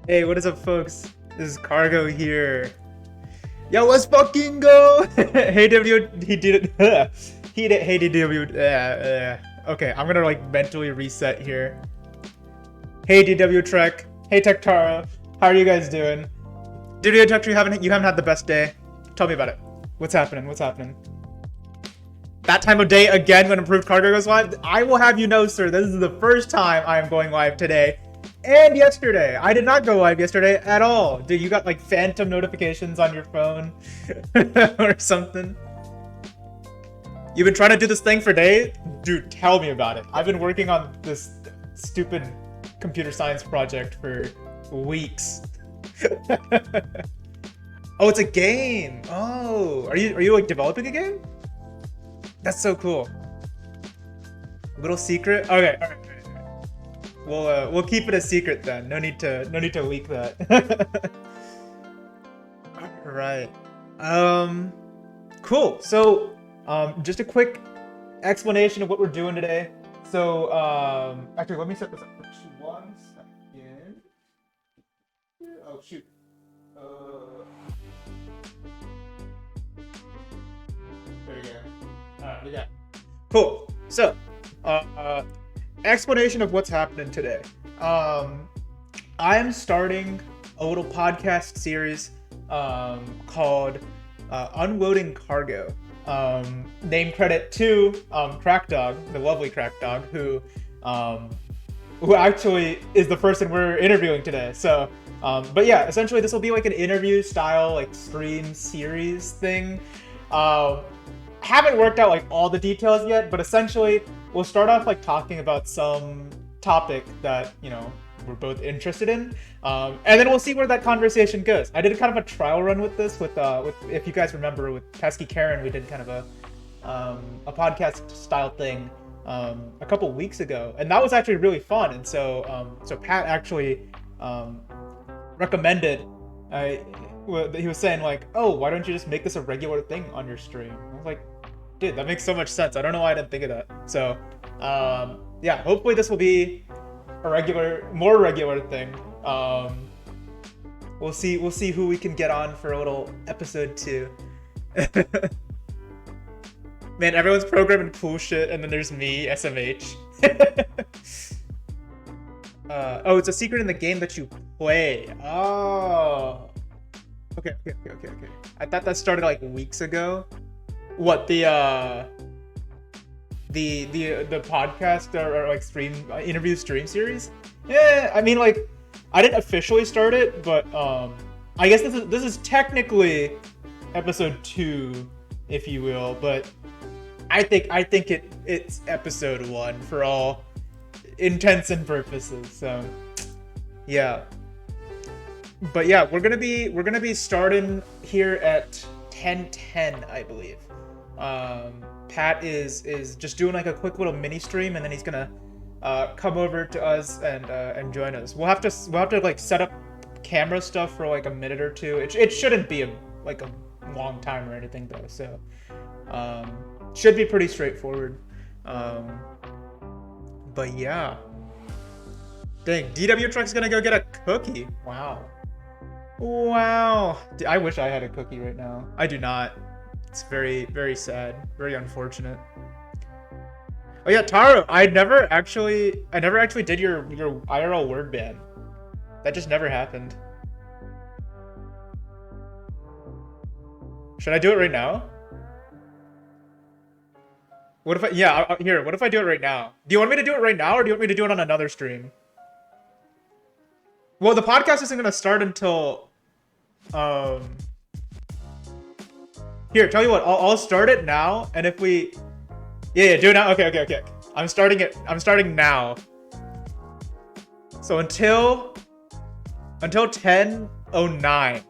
Hey, what is up, folks? This is Cargo here. Yo, let's fucking go! Hey, W, he did it. He did. Hey, DW. Okay, I'm gonna like mentally reset here. Hey, DW Trek. Hey, Tektara. How are you guys doing? DW Trek, you haven't had the best day. Tell me about it. What's happening? What's happening? That time of day again when Improved Cargo goes live? I will have you know, sir, this is the first time I am going live today. And yesterday. I did not go live yesterday at all. Dude, you got like phantom notifications on your phone or something? You've been trying to do this thing for days? Dude, tell me about it. I've been working on this stupid computer science project for weeks. Oh, it's a game. Oh, are you like developing a game? That's so cool. Little secret. Okay, all right. We'll keep it a secret then. No need to leak that. All right. Cool. So, just a quick explanation of what we're doing today. So, actually, let me set this up for 1 second. Oh shoot. There we go. Alright, we got. Cool. So, explanation of what's happening today. I'm starting a little podcast series called Unloading Cargo. Name credit to crackdaawg, the lovely crackdaawg, who actually is the person we're interviewing today. So, but yeah, essentially this will be like an interview style, like stream series thing. Haven't worked out like all the details yet, but essentially we'll start off like talking about some topic that, you know, we're both interested in, and then we'll see where that conversation goes. I did kind of a trial run with this with if you guys remember, with Pesky Karen. We did kind of a podcast style thing a couple weeks ago, and that was actually really fun. And so so Pat actually recommended. He was saying like, oh, why don't you just make this a regular thing on your stream? I was like, dude, that makes so much sense. I don't know why I didn't think of that. So yeah, hopefully this will be a more regular thing. We'll see who we can get on for a little episode 2. Man, everyone's programming cool shit, and then there's me, SMH. Oh, it's a secret in the game that you play. Oh. Okay. I thought that started like weeks ago. What, the podcast or like interview stream series? Yeah, I mean, like, I didn't officially start it, but I guess this is technically episode 2, if you will, but I think it's episode 1 for all intents and purposes. So yeah. But yeah, we're gonna be starting here at 10:10, I believe. Pat is just doing like a quick little mini stream, and then he's gonna come over to us and join us. We'll have to like set up camera stuff for like a minute or two. It shouldn't be a long time or anything though, so should be pretty straightforward. But yeah, dang, DW Truck's gonna go get a cookie. Wow. I wish I had a cookie right now. I do not. It's very, very sad. Very unfortunate. Oh yeah, Taro, I never actually did your IRL word ban. That just never happened. Should I do it right now? What if what if I do it right now? Do you want me to do it right now, or do you want me to do it on another stream? Well, the podcast isn't gonna start until here, tell you what, I'll start it now, and if we do it now. Okay. I'm starting now. So until 10:09.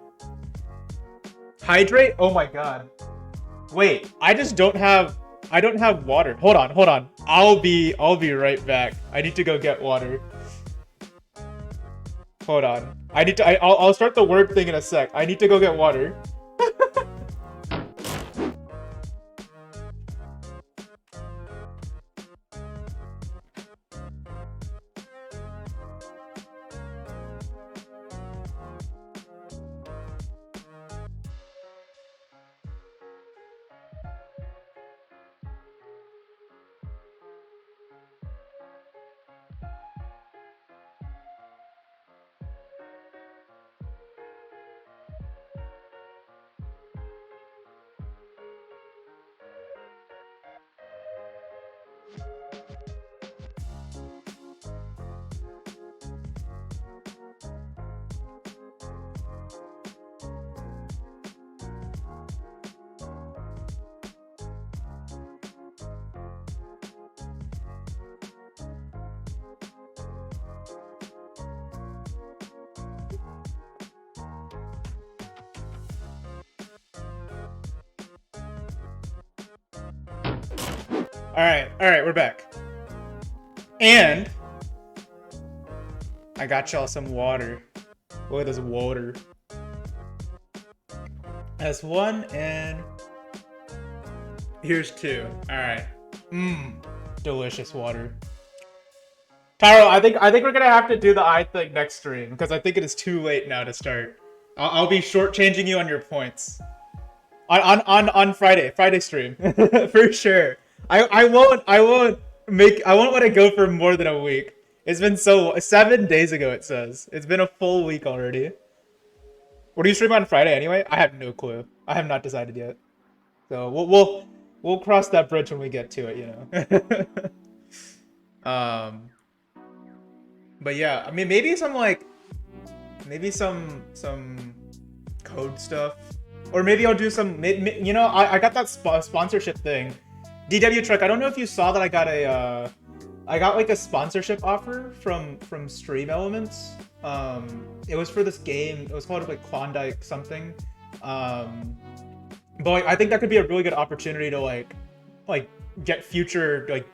Hydrate? Oh my god. Wait, I don't have water. Hold on. I'll be right back. I need to go get water. Hold on. I'll start the word thing in a sec. I need to go get water. All right, we're back. And I got y'all some water. Look at this water. That's one, and here's two. All right. Delicious water. Taro, I think we're gonna have to do the eye thing next stream because I think it is too late now to start. I'll be shortchanging you on your points on Friday stream for sure. I won't let it go for more than a week. It's been 7 days ago. It says it's been a full week already. What do you stream on Friday anyway? I have no clue. I have not decided yet. So we'll cross that bridge when we get to it, you know. But yeah, I mean maybe some code stuff, or maybe I'll do some. You know, I got that sponsorship thing. DW Truck. I don't know if you saw that I got like a sponsorship offer from Stream Elements. It was for this game. It was called like Klondike something. But like, I think that could be a really good opportunity to like get future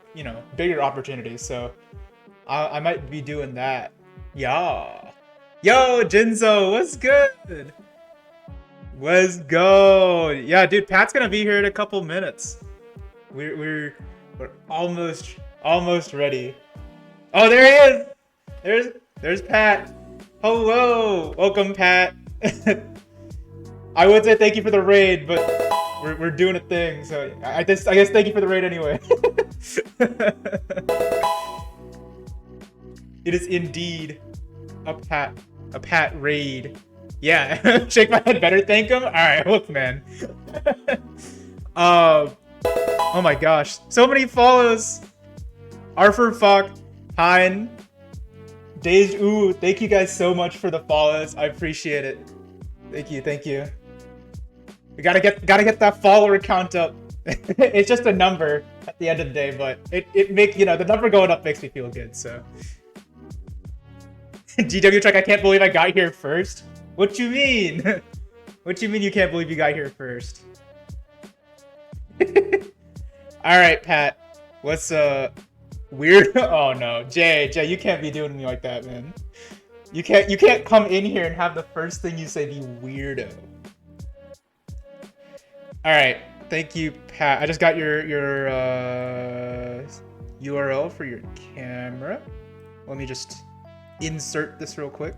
bigger opportunities. So I might be doing that. Yeah. Yo, Jinzo, what's good? Let's go. Yeah, dude, Pat's gonna be here in a couple minutes. We're almost ready. Oh, there he is. There's Pat. Hello, welcome, Pat. I would say thank you for the raid, but we're doing a thing, so I guess thank you for the raid anyway. It is indeed a Pat raid. Yeah, shake my head better, thank him. All right, look, man. Oh my gosh, so many follows. Arthur Fuck, Hein, Dej. Ooh, thank you guys so much for the follows. I appreciate it. Thank you. We gotta get that follower count up. It's just a number at the end of the day, but it make the number going up makes me feel good. So, GW Truck, I can't believe I got here first. What you mean? What you mean you can't believe you got here first? All right, Pat. What's weird? Oh no, Jay, you can't be doing me like that, man. You can't come in here and have the first thing you say be weirdo. All right, thank you, Pat. I just got your URL for your camera. Let me just insert this real quick.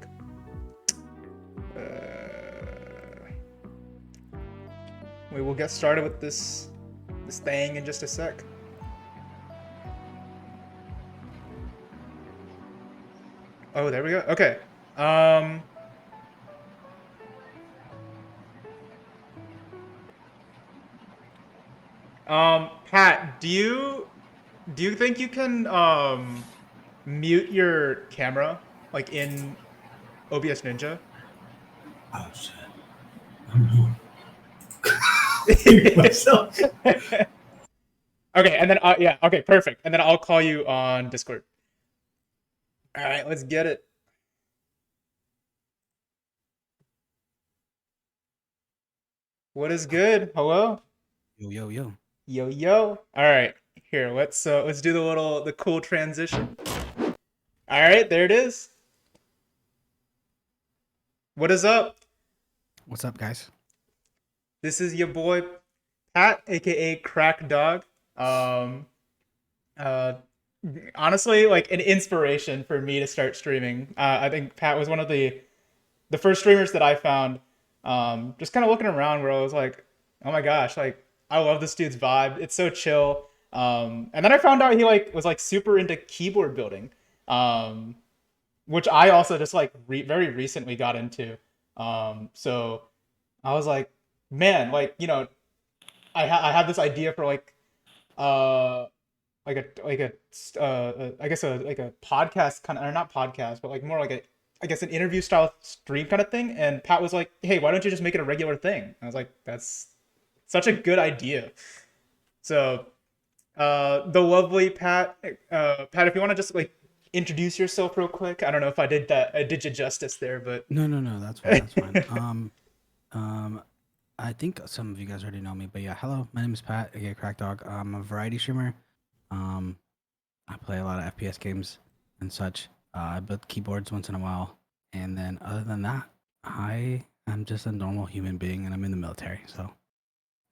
We will get started with this thing in just a sec. Oh, there we go. Okay. Pat, do you think you can mute your camera like in OBS Ninja? Oh shit. I'm myself. Okay, and then yeah, okay, perfect. And then I'll call you on Discord. All right, let's get it. What is good? Hello? Yo. Yo. All right, here, let's do the cool transition. All right, there it is. What is up? What's up, guys? This is your boy Pat, aka crackdaawg. Honestly, like an inspiration for me to start streaming. I think Pat was one of the first streamers that I found. Just kind of looking around, where I was like, oh my gosh, like I love this dude's vibe. It's so chill. And then I found out he was super into keyboard building, which I also just very recently got into. So I was like, man, I had this idea for I guess a podcast kind of, or not podcast, but more like an interview style stream kind of thing. And Pat was like, hey, why don't you just make it a regular thing? And I was like, that's such a good idea. So the lovely Pat, Pat, if you want to just introduce yourself real quick. I don't know if I did you justice there, but no, that's fine. I think some of you guys already know me, but yeah, hello, my name is Pat, aka crackdaawg. I'm a variety streamer. Um, I play a lot of FPS games and such. I build keyboards once in a while, and then other than that, I am just a normal human being, and I'm in the military. So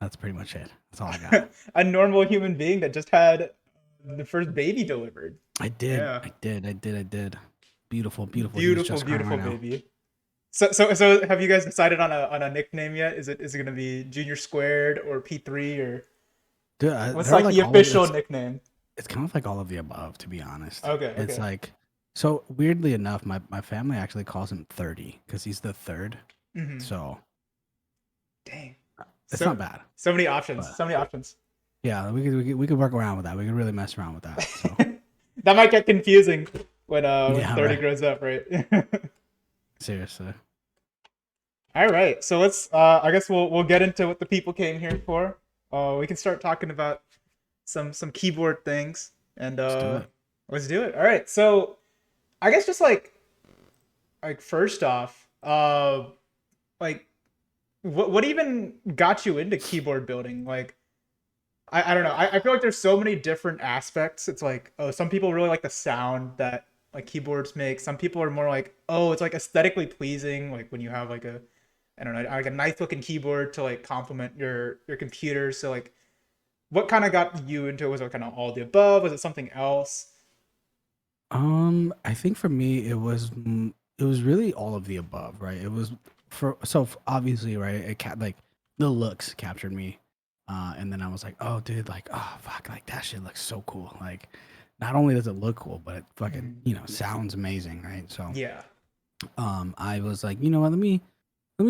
that's pretty much it. That's all I got. A normal human being that just had the first baby delivered. I did. Yeah. I did. Beautiful, beautiful. He was Beautiful, just crying beautiful right now. baby. So have you guys decided on a nickname yet? Is it gonna be Junior Squared or P3 or Dude, what's they're like like the all of official nickname? it's kind of like all of the above, to be honest. Okay, It's okay. like so weirdly enough, my family actually calls him 30 because he's the third. Hmm. So Dang. it's So not bad. so many options. But So many options. yeah, we could work around with that. We could really mess around with that. So That might get confusing when yeah, 30 right. grows up, right? Seriously. All right. So let's I guess we'll get into what the people came here for. We can start talking about some keyboard things and Let's do it. let's do it. All right. So I guess just like first off, like what even got you into keyboard building? Like I don't know. I feel like there's so many different aspects. It's like, oh, some people really like the sound that like keyboards make. Some people are more like, oh, it's like aesthetically pleasing, like when you have like a I don't know, like a nice looking keyboard to like complement your computer. So like what kind of got you into it? Was it kind of all the above? Was it something else? I think for me it was really all of the above, right? It was obviously, right, like the looks captured me. And then I was like, "Oh, dude, like, oh, fuck, like that shit looks so cool." Like not only does it look cool, but it fucking, Mhm. sounds amazing, right? So, Yeah. I was like, "You know what? Let me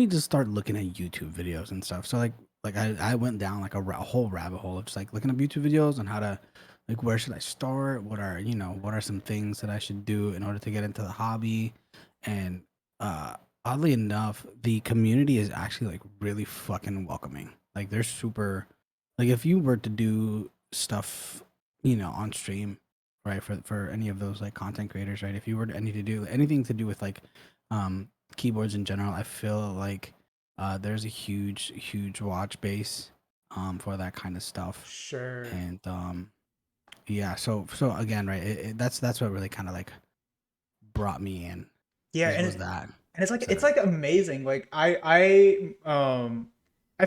just start looking at YouTube videos and stuff." So like I went down like a whole rabbit hole of just like looking up YouTube videos on how to like where should I start? What are some things that I should do in order to get into the hobby? And uh oddly enough, the community is actually like really fucking welcoming. Like they're super like if you were to do stuff, on stream, right, for any of those like content creators, right? If you were to any to do anything to do with like um keyboards in general, I feel like there's a huge watch base for that kind of stuff. Sure. And yeah, so again, right, that's what really kind of like brought me in Yeah, is and was that. it's So like amazing. Like I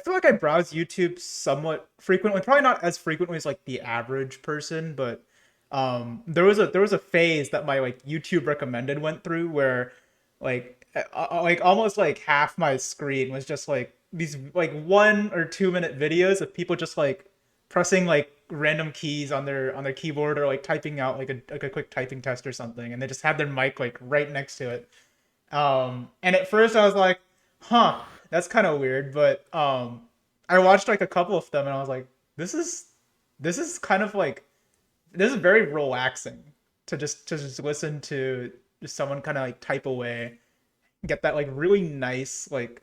feel like I browse YouTube somewhat frequently, probably not as frequently as like the average person, but there was a phase that my like YouTube recommended went through where like almost like half my screen was just like these like 1 or 2 minute videos of people just like pressing like random keys on their keyboard or like typing out like a quick typing test or something, and they just have their mic like right next to it. And at first I was like, huh, that's kind of weird, but I watched like a couple of them and I was like, this is this is kind of like this is very relaxing to just listen to just someone kind of like type away, get that like really nice like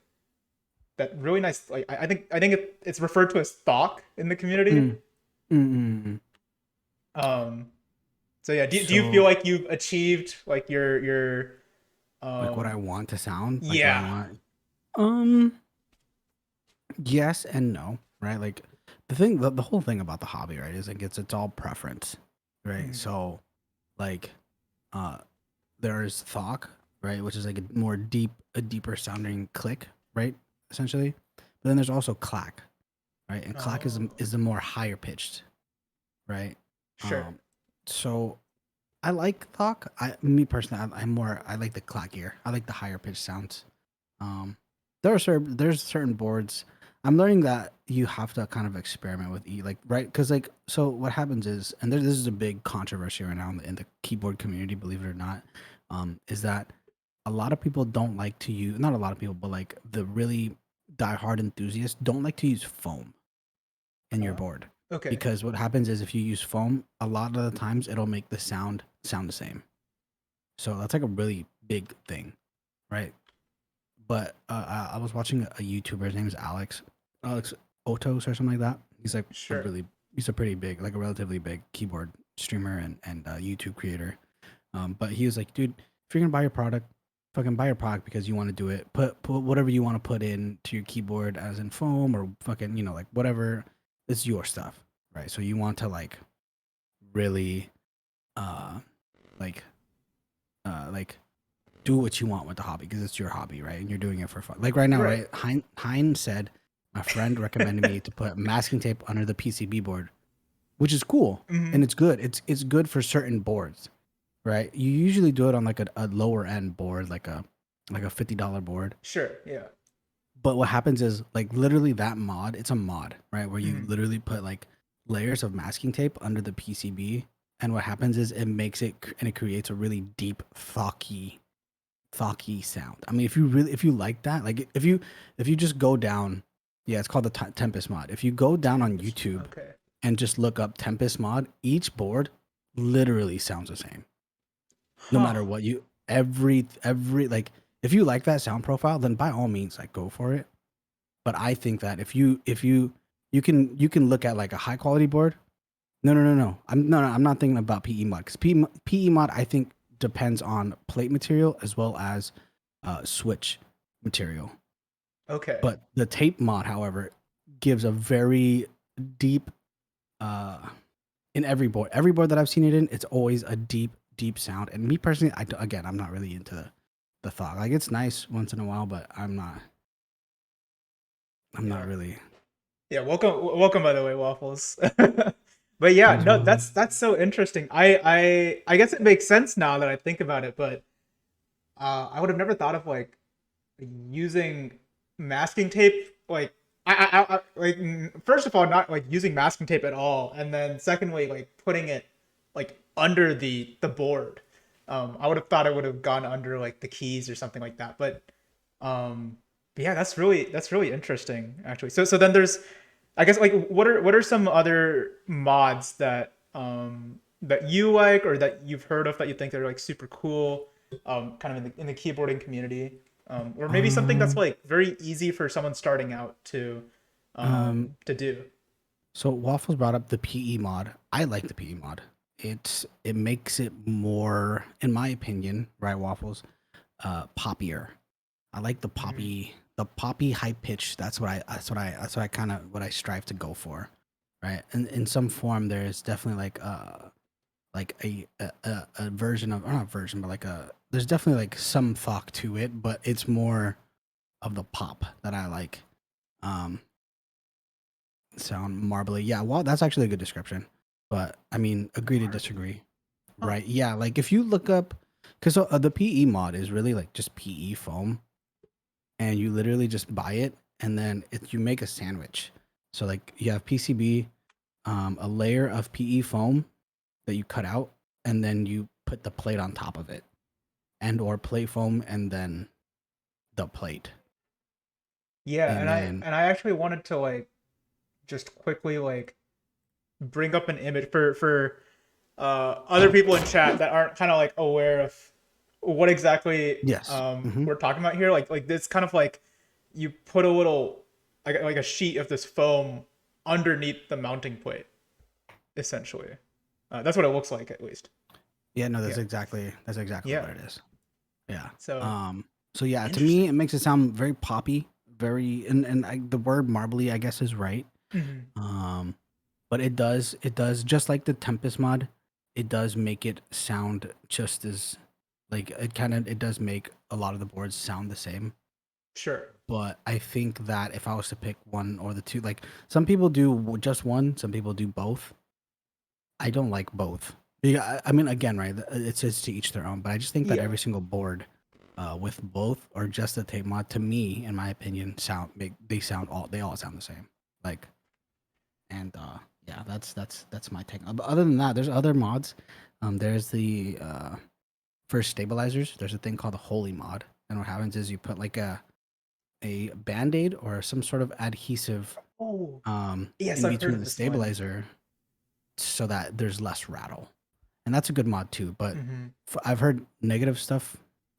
that really nice like I think it's referred to as thought in the community. mm, mm, mm, mm. Um, so yeah, do you feel So like you've achieved like your like what I um want to sound, like what I yeah. want. Um, yes and no, right? Like the whole thing about the hobby, right, is like it's all preference, right? Mhm. So like uh there's Thok, right, which is like a deeper sounding click, right, essentially. But then there's also clack, right, and clack is Oh, is the more higher pitched, right. sure. Um, so I like Thok. Me personally, I like the clackier. I like the higher pitched sounds. Um, there's certain boards. I'm learning that you have to kind of experiment with like right because like so what happens is this is a big controversy right now in the keyboard community, believe it or not, is that a lot of people don't like to use not a lot of people but like the really diehard enthusiasts don't like to use foam in your Uh, board okay. because what happens is if you use foam, a lot of the times it'll make the sound the same. So that's like a really big thing, right? But I was watching a YouTuber. His name is Alex Otos or something like that. He's like Sure. he's a pretty big, like a relatively big keyboard streamer and YouTube creator. But he was like, dude, if you're gonna buy your product, fucking buy your product because you want to do it. Put whatever you want to put in to your keyboard, as in foam or fucking like whatever. It's your stuff, right? So you want to like really uh like like do what you want with the hobby because it's your hobby, right? And you're doing it for fun. Like right now, Right. right? Hein said my friend recommended me to put masking tape under the PCB board, which is cool Hmm. and it's good. It's good for certain boards, right? You usually do it on like a lower end board, like a $50 board. Sure. Yeah. But what happens is like literally that mod, it's a mod, right? Where you Hmm. literally put like layers of masking tape under the PCB. And what happens is it makes it and it creates a really deep, thocky sound. I mean, if you like that, like if you just go down, yeah, it's called the Tempest mod. If you go down on YouTube Okay. and just look up Tempest mod, each board literally sounds the same. No Huh. matter what you every like if you like that sound profile, then by all means like go for it. But I think that you can look at like a high quality board. No. I'm not thinking about PE mod because PE mod I think depends on plate material as well as switch material. Okay. But the tape mod, however, gives a very deep uh in every board that I've seen it in, it's always a deep sound. And me personally, again, I'm not really into the thought. Like it's nice once in a while, but I'm not Yeah. really. Yeah. Welcome. By the way, Waffles. But yeah, Thanks, no, man. that's so interesting. I guess it makes sense now that I think about it, but I would have never thought of like using masking tape. Like first of all, not like using masking tape at all, and then secondly, like putting it like under the board. I would have thought it would have gone under like the keys or something like that, um, but yeah, that's really interesting actually. So then there's, I guess like what are some other mods that that you like or that you've heard of that you think are like super cool, kind of in the keyboarding community, or maybe something that's Um, like very easy for someone starting out to do. so Waffles brought up the PE mod. I like the PE mod. It makes it more, in my opinion, right, Waffles, poppier. I like Mhm. the poppy high pitch. That's what I kind of what I strive to go for, right? And in some form, there's definitely like a version of or not version, but like a there's definitely like some thought to it, but it's more of the pop that I like. Um, sound marbly. Yeah, well, that's actually a good description. But I mean, agree to Marbly. disagree, Huh. right? Yeah, like if you look up, because the PE mod is really like just PE foam, and you literally just buy it, and then you make a sandwich. So like you have PCB, a layer of PE foam that you cut out, and then you put the plate on top of it, and or plate foam, and then the plate, Yeah, and then and I actually wanted to like just quickly like bring up an image for other people in chat that aren't kind of like aware of what exactly yes, hmm we're talking about here. Like this kind of like you put a little like a sheet of this foam underneath the mounting plate, essentially. That's what it looks like, at least. yeah, no, Yeah. that's exactly Yeah. what it is. Yeah. So So yeah, to me, interesting. it makes it sound very poppy, very, the word marbly, I guess, is right. Hmm. Um, but it does just like the Tempest mod, it does make it sound just as like it does make a lot of the boards sound the same. Sure. But I think that if I was to pick one or the two, like some people do just one, some people do both. I don't like both. Yeah, I mean, again, right? It's to each their own. But I just think that Yeah. every single board, with both or just the tape mod, to me, in my opinion, they all sound the same. Like, and yeah, that's my take. But other than that, there's other mods. There's the for stabilizers. There's a thing called the Holy mod, and what happens is you put like a band-aid or some sort of adhesive Oh, yes, in I've heard between of the this one. stabilizer so that there's less rattle, and that's a good mod too. But Hmm. I've heard negative stuff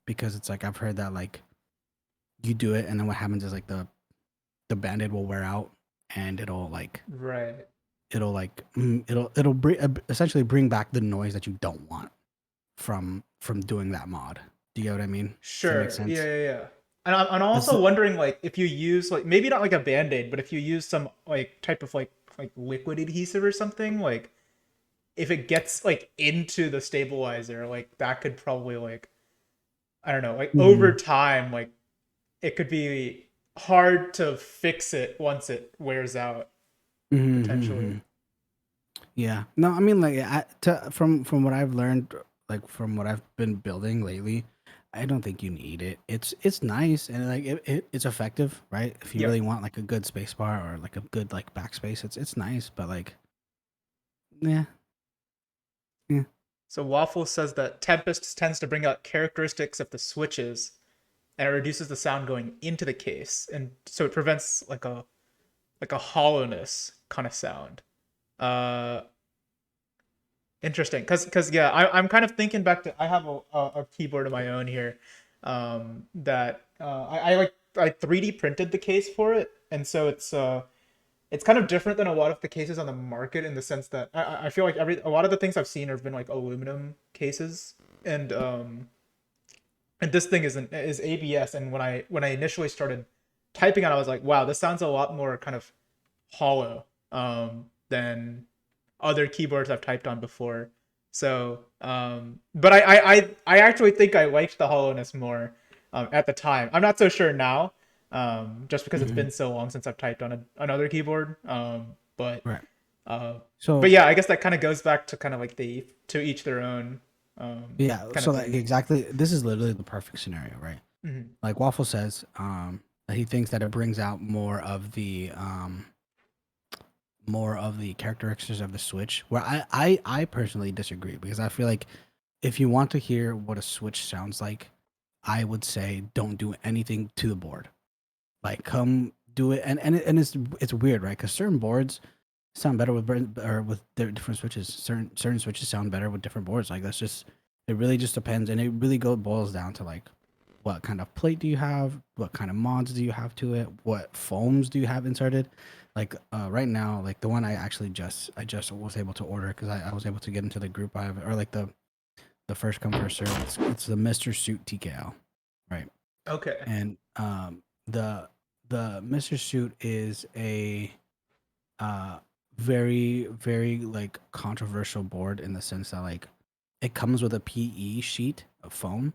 because it's like I've heard that like you do it and then what happens is like the band-aid will wear out and Right. essentially bring back the noise that you don't want from doing that mod. Do you get what I mean? Does that make Sure. Yeah, sense? yeah, yeah. And I'm That's also the, wondering like if you use like maybe not like a band-aid, but if you use some like type of like liquid adhesive or something, like if it gets like into the stabilizer, like that could probably like, I don't know, like over Mhm. time, like it could be hard to fix it once it wears out Mhm, potentially. mhm. Yeah. No, I mean, like, from what I've learned, like from what I've been building lately, I don't think you need it. It's nice and like it's effective, right? If you Yeah. really want like a good space bar or like a good like backspace, it's nice, but like, yeah, yeah. So Waffle says that Tempest tends to bring out characteristics of the switches and it reduces the sound going into the case, and so it prevents like a hollowness kind of sound. Uh, Interesting, cause yeah, I'm kind of thinking back to I have a keyboard of my own here, that I like I 3D printed the case for it, and so it's kind of different than a lot of the cases on the market in the sense that I feel like a lot of the things I've seen have been like aluminum cases, and this thing is ABS, and when I initially started typing on it, I was like, wow, this sounds a lot more kind of hollow than other keyboards I've typed on before. So, but I actually think I liked the hollowness more at the time. I'm not so sure now, just because it's Hmm. been so long since I've typed on another keyboard. But Right. uh, but So yeah, I guess that kind of goes back to kind of like the to each their own yeah, kind so of like thing. exactly, this is literally the perfect scenario, right? Hmm. Like Waffle says, that he thinks that it brings out more of the characteristics of the Switch. Where I personally disagree because I feel like if you want to hear what a Switch sounds like, I would say don't do anything to the board. Like come do it, and it's weird, right? Because certain boards sound better with or with different switches. Certain switches sound better with different boards. Like that's just it really just depends, and it really boils down to like what kind of plate do you have, what kind of mods do you have to it, what foams do you have inserted. Like right now, like the one I just was able to order because I was able to get into the group I have or like the first come first serve. It's the Mister Suit TKL, right? Okay. And the Mister Suit is a uh very like controversial board in the sense that like it comes with a PE sheet of foam,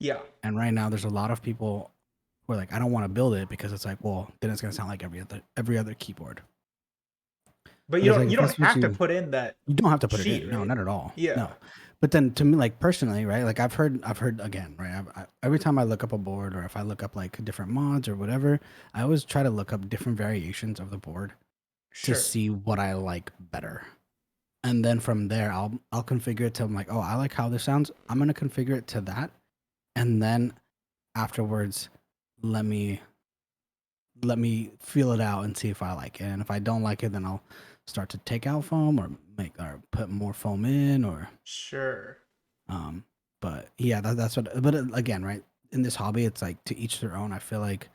Yeah. and right now there's a lot of people who are like I don't want to build it because it's like well then it's gonna sound like every other keyboard. But But it's like you if don't that's what have to put in that you don't have to put it sheet, in, no, right? not at all, Yeah. no. But then to me like personally, right, like I've heard again, right, every time I look up a board or if I look up like different mods or whatever, I always try to look up different variations of the board to Sure. see what I like better. And then from there I'll configure it to I'm like, oh, I like how this sounds. I'm gonna configure it to that, and then afterwards, let me feel it out and see if I like it. And if I don't like it, then I'll start to take out foam or make or put more foam in or Sure. um. But yeah, that's what. But again, right in this hobby, it's like to each their own. I feel like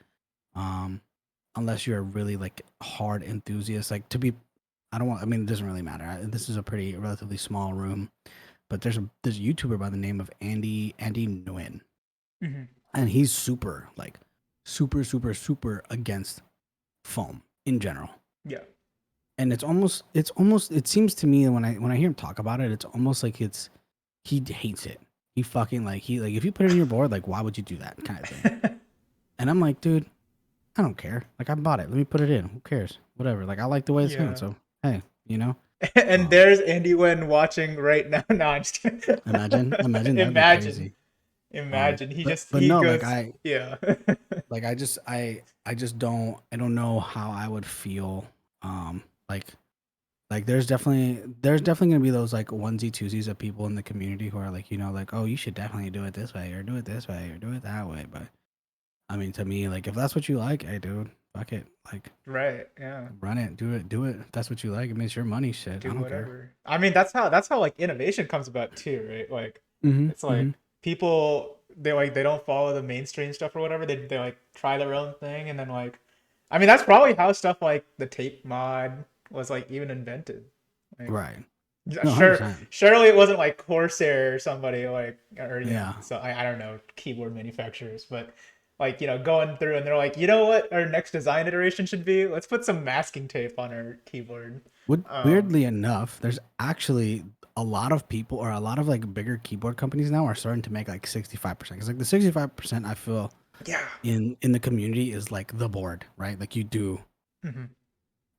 um, unless you're a really like hard enthusiast, like to be I don't want. I mean, it doesn't really matter. This is a pretty relatively small room, but there's a YouTuber by the name of Andy Nguyen, Hmm. and he's super like super against foam in general. Yeah. And it seems to me when I hear him talk about it, it's almost like he hates it. He fucking he like if you put it in your board, like why would you do that kind of thing? And I'm like, dude, I don't care. Like I bought it. Let me put it in. Who cares? Whatever. Like I like the way it sounds. Yeah. So hey, you know. And Um, there's Andy Wen watching right now. No, I'm just kidding. imagine that'd be Imagine. crazy. Imagine. But He no, goes, yeah. like I just I don't know how I would feel. Um, like there's definitely gonna be those like onesie twosies of people in the community who are like like oh you should definitely do it this way or do it this way or do it that way. But I mean to me like if that's what you like, hey dude, fuck it, like Right. Yeah. run it, do it. If that's what you like, it means your money. Shit, I Do don't care. whatever. I mean, that's how like innovation comes about too, right? Like Mm-hmm. it's Mm-hmm. like people they don't follow the mainstream stuff or whatever. They like try their own thing and then like I mean that's probably how stuff like the tape mod was like even invented. Like Right. yeah, No, 100. sure, percent surely it wasn't like Corsair or somebody like, or Yeah. so I don't know keyboard manufacturers, but like going through and they're like, you know what, our next design iteration should be? Let's put some masking tape on our keyboard. Weirdly enough, there's actually a lot of people or a lot of like bigger keyboard companies now are starting to make like 65%. Because like the 65% I feel Yeah. in the community is like the board, right? Like Mhm.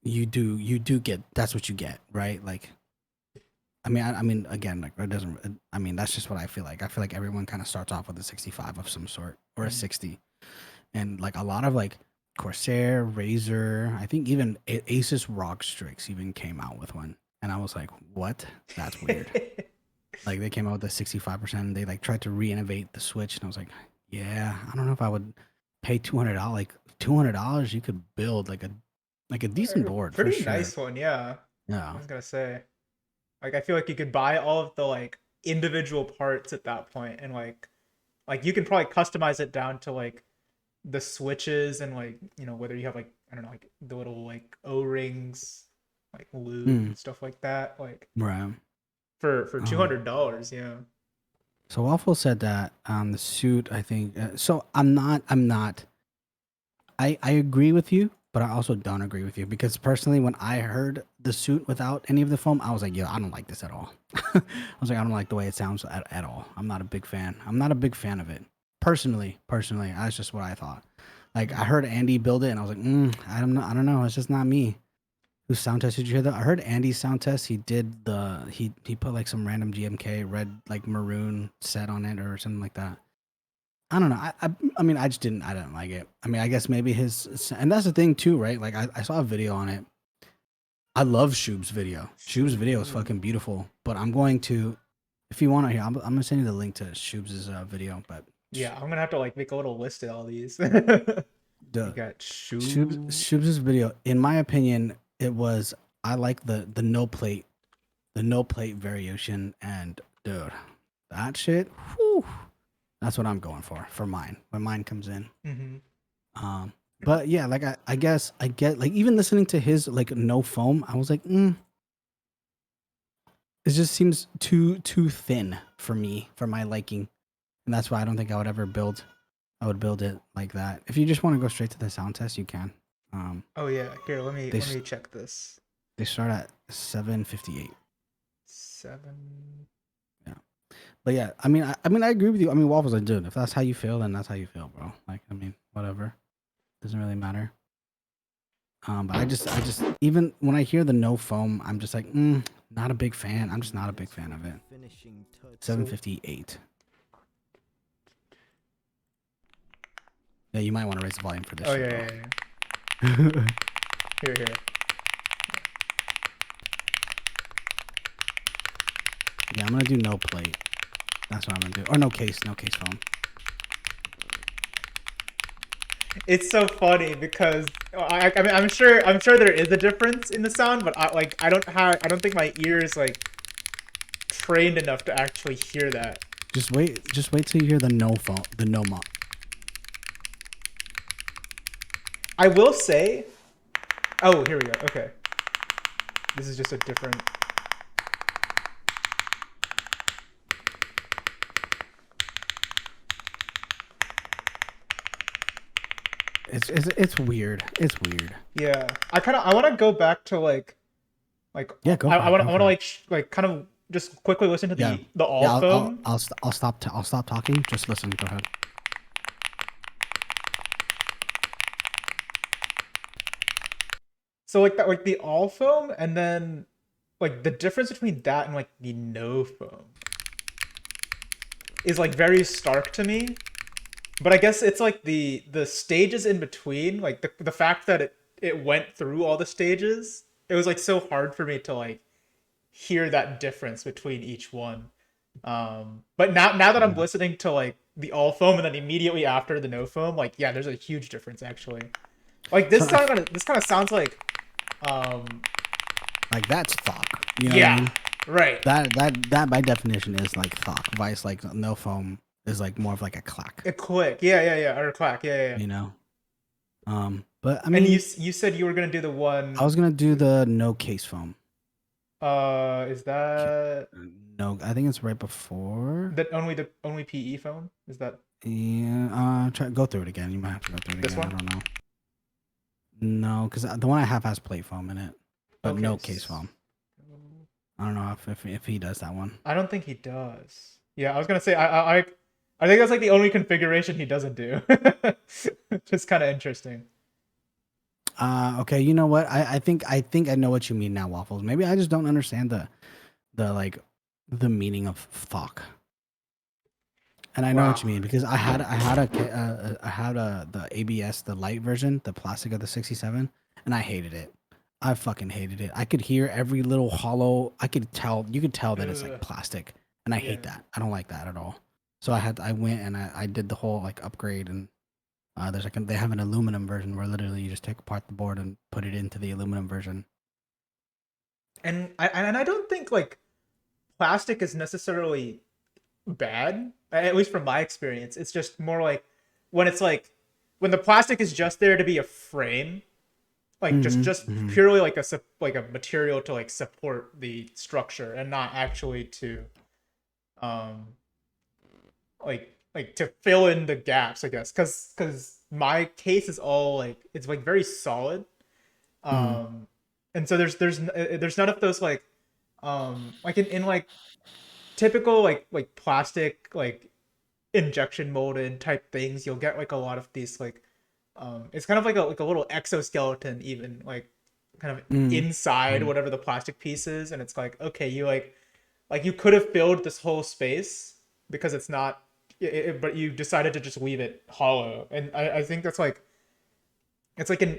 you do get, that's what you get, right? Like I mean again, like it doesn't, I mean that's just what I feel like. I feel like everyone kind of starts off with a 65 of some sort or a Mhm. 60. And like a lot of like Corsair, Razer, I think even Asus ROG Strix even came out with one. And I was like, what? That's weird. Like they came out with a 65% and they like tried to re-innovate the Switch. And I was like, yeah, I don't know if I would pay $200. Like $200, you could build like a decent board for Pretty sure. nice one, yeah. I Yeah. was gonna say. Like I feel like you could buy all of the like individual parts at that point and like you can probably customize it down to like the switches and like, whether you have like I don't know, like the little like O-rings, like lube Mm, and stuff like that, like right. for Um, $200, yeah. so Waffle said that the suit, I think. So I'm not. I agree with you, but I also don't agree with you because personally, when I heard the suit without any of the foam, I was like, yo, I don't like this at all. I was like, I don't like the way it sounds at all. I'm not a big fan. I'm not a big fan of it. Personally, that's just what I thought. Like I Mhm. heard Andy build it, and I was like, I don't know. It's just not me. Whose sound test did you hear that? I heard Andy's sound test. He did he put like some random GMK red like maroon set on it or something like that. I don't know. I mean, I didn't like it. I mean, I guess maybe and that's the thing too, right? Like I saw a video on it. I love Shoob's video. Shoob's video is Shoot. fucking beautiful. But I'm going to, if you want to hear, I'm gonna send you the link to Shoob's video. But Yeah, I'm gonna have to like make a little list of all these. You the got shoe. Shoob's video, in my opinion, it was, I like the no plate variation, and dude, that shit, whew, that's what I'm going for mine when mine comes in. Hmm. But yeah, like I guess I get, like, even listening to his like no foam, I was like, it just seems too thin for me, for my liking, and that's why I don't think I would ever build. I would build it like that. If you just want to go straight to the sound test, you can. Oh yeah, here, They let me check this. they start at 758. 7. Yeah, but yeah, I mean, I agree with you. I mean, Waffles, I do. If that's how you feel, then that's how you feel, bro. Like, I mean, whatever, doesn't really matter. But I just, even when I hear the no foam, I'm just like, not a big fan. I'm just not a big fan of it. 758. Yeah, you might want to raise the volume for this Oh shit, yeah, bro. yeah, yeah. Here. Yeah, I'm gonna do no plate. That's what I'm gonna do. Or no case foam. It's so funny because I mean I'm sure there is a difference in the sound, but I don't think my ear is like trained enough to actually hear that. Just wait till you hear the no foam, the no mo. I will say, oh, here we go. Okay, this is just a different. It's weird. It's weird. Yeah, I want to go back to like Yeah, go for I it. want Go I want for to it. like like kind of just quickly listen to Yeah, the yeah. all foam. I'll stop talking. Just listen. Go ahead. So like that, like the all foam, and then like the difference between that and like the no foam is like very stark to me. But I guess it's like the stages in between, like the fact that it went through all the stages, it was like so hard for me to like hear that difference between each one. But now that I'm Yeah. listening to like the all foam and then immediately after the no foam, like yeah, there's a huge difference actually. Like So I, this kind of sounds um like that's thought. You know what I yeah, mean? right. That by definition is like thought. Vice, like no foam is like more of like a clack. A click. Yeah, or clack. Yeah. You know. But I And mean, you said you were gonna do the I one was gonna do the no case foam. is Ca- that No, I think it's right before. the only PE phone? Is that Yeah. Try go through it again. You might have to go through it this again. I one? don't know. No, because the one I have has plate foam in it. but Okay. no case foam. I don't know if he does that one. I don't think he does. Yeah, I was gonna say I think that's like the only configuration he doesn't do. Just kind of interesting. Okay, you know what? I think I know what you mean now, Waffles. Maybe I just don't understand the like the meaning of fuck. And I know what you Wow. mean because I had a the ABS, the light version, the plastic of the 67, and I hated it. I fucking hated it. I could hear every little hollow. You could tell that it's like Ugh. plastic, and I hate Yeah. that. I don't like that at all. So I went and I did the whole like upgrade, and they have an aluminum version where literally you just take apart the board and put it into the aluminum version. And I don't think like plastic is necessarily bad, at least from my experience. It's just more like when it's like when the plastic is just there to be a frame, like just Mm-hmm. purely like like a material to like support the structure and not actually to um like to fill in the gaps, I guess, because my case is all like it's like very solid, Mm-hmm. and so there's none of those like in like typical like plastic like injection molded type things. You'll get like a lot of these like it's kind of like a little exoskeleton, even like kind of inside Mm-hmm. whatever the plastic piece is, and it's like okay, you like you could have filled this whole space because it's not but you decided to just leave it hollow, and I think that's like it's like an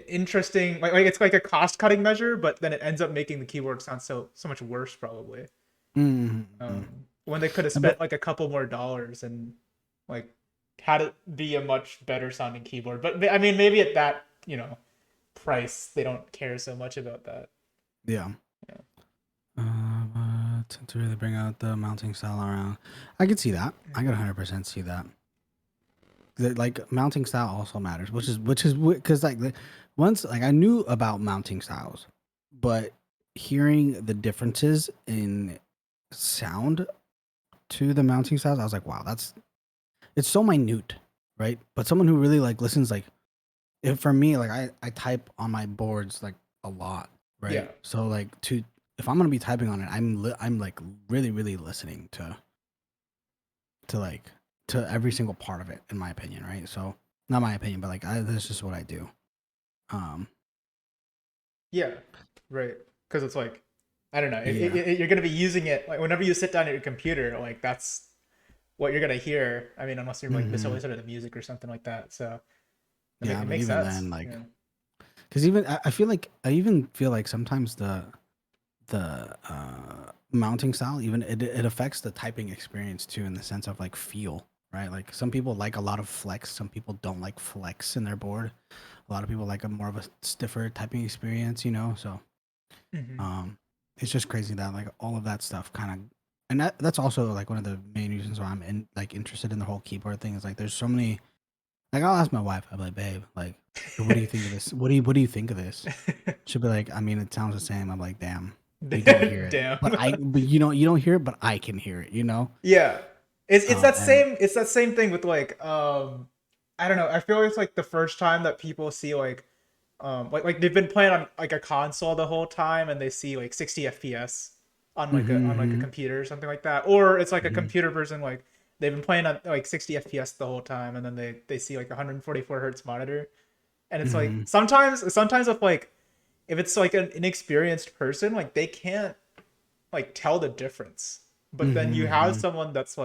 interesting like it's like a cost cutting measure, but then it ends up making the keyboard sound so much worse probably. Mm-hmm. When they could have But spent like a couple more dollars and like had it be a much better sounding keyboard. But I mean, maybe at that price, they don't care so much about that. yeah. Yeah. To really bring out the mounting style around, I could see that. I could Mhm. 100% see that. Like mounting style also matters, which is because once like I knew about mounting styles, but hearing the differences in sound to the mounting styles, I was like, wow, it's so minute, right? But someone who really like listens, like if for me, like I type on my boards like a lot, Yeah. right? So like to if I'm gonna be typing on it, I'm like really listening to like to every single part of it, in my opinion, right? So not my opinion, but like that's just what I do. Um, Yeah. Right. Because it's like, I don't know, yeah, you're gonna be using it like whenever you sit down at your computer, like that's what you're gonna hear. I mean, unless you're like hmm listening to the music or something like that. So yeah, it but makes even sense. then, like, Yeah. because even I feel like I even feel like sometimes the mounting style even it affects the typing experience too in the sense of like feel, right? Like some people like a lot of flex, some people don't like flex in their board. A lot of people like a more of a stiffer typing experience, so Hmm. um it's just crazy that like all of that stuff kind of, and that's also like one of the main reasons why I'm interested in the whole keyboard thing is like there's so many, like I'll ask my wife, I'm like, babe, like what do you think of this, what do you think of this? She'll be like, I mean, it sounds the same. I'm like, damn, you don't hear it, Damn. but you don't hear it, but I can hear it. Yeah. It's that And same thing with like I don't know. I feel it's like the first time that people see like they've been playing on like a console the whole time and they see like 60 FPS on like a mm-hmm, computer or something like that. Or it's like a mm-hmm, computer version like they've been playing on like 60 FPS the whole time and then they see like 144 hertz monitor. And it's like mm-hmm, sometimes with like if it's like an inexperienced person, like they can't like tell the difference. But then you have mm-hmm, someone that's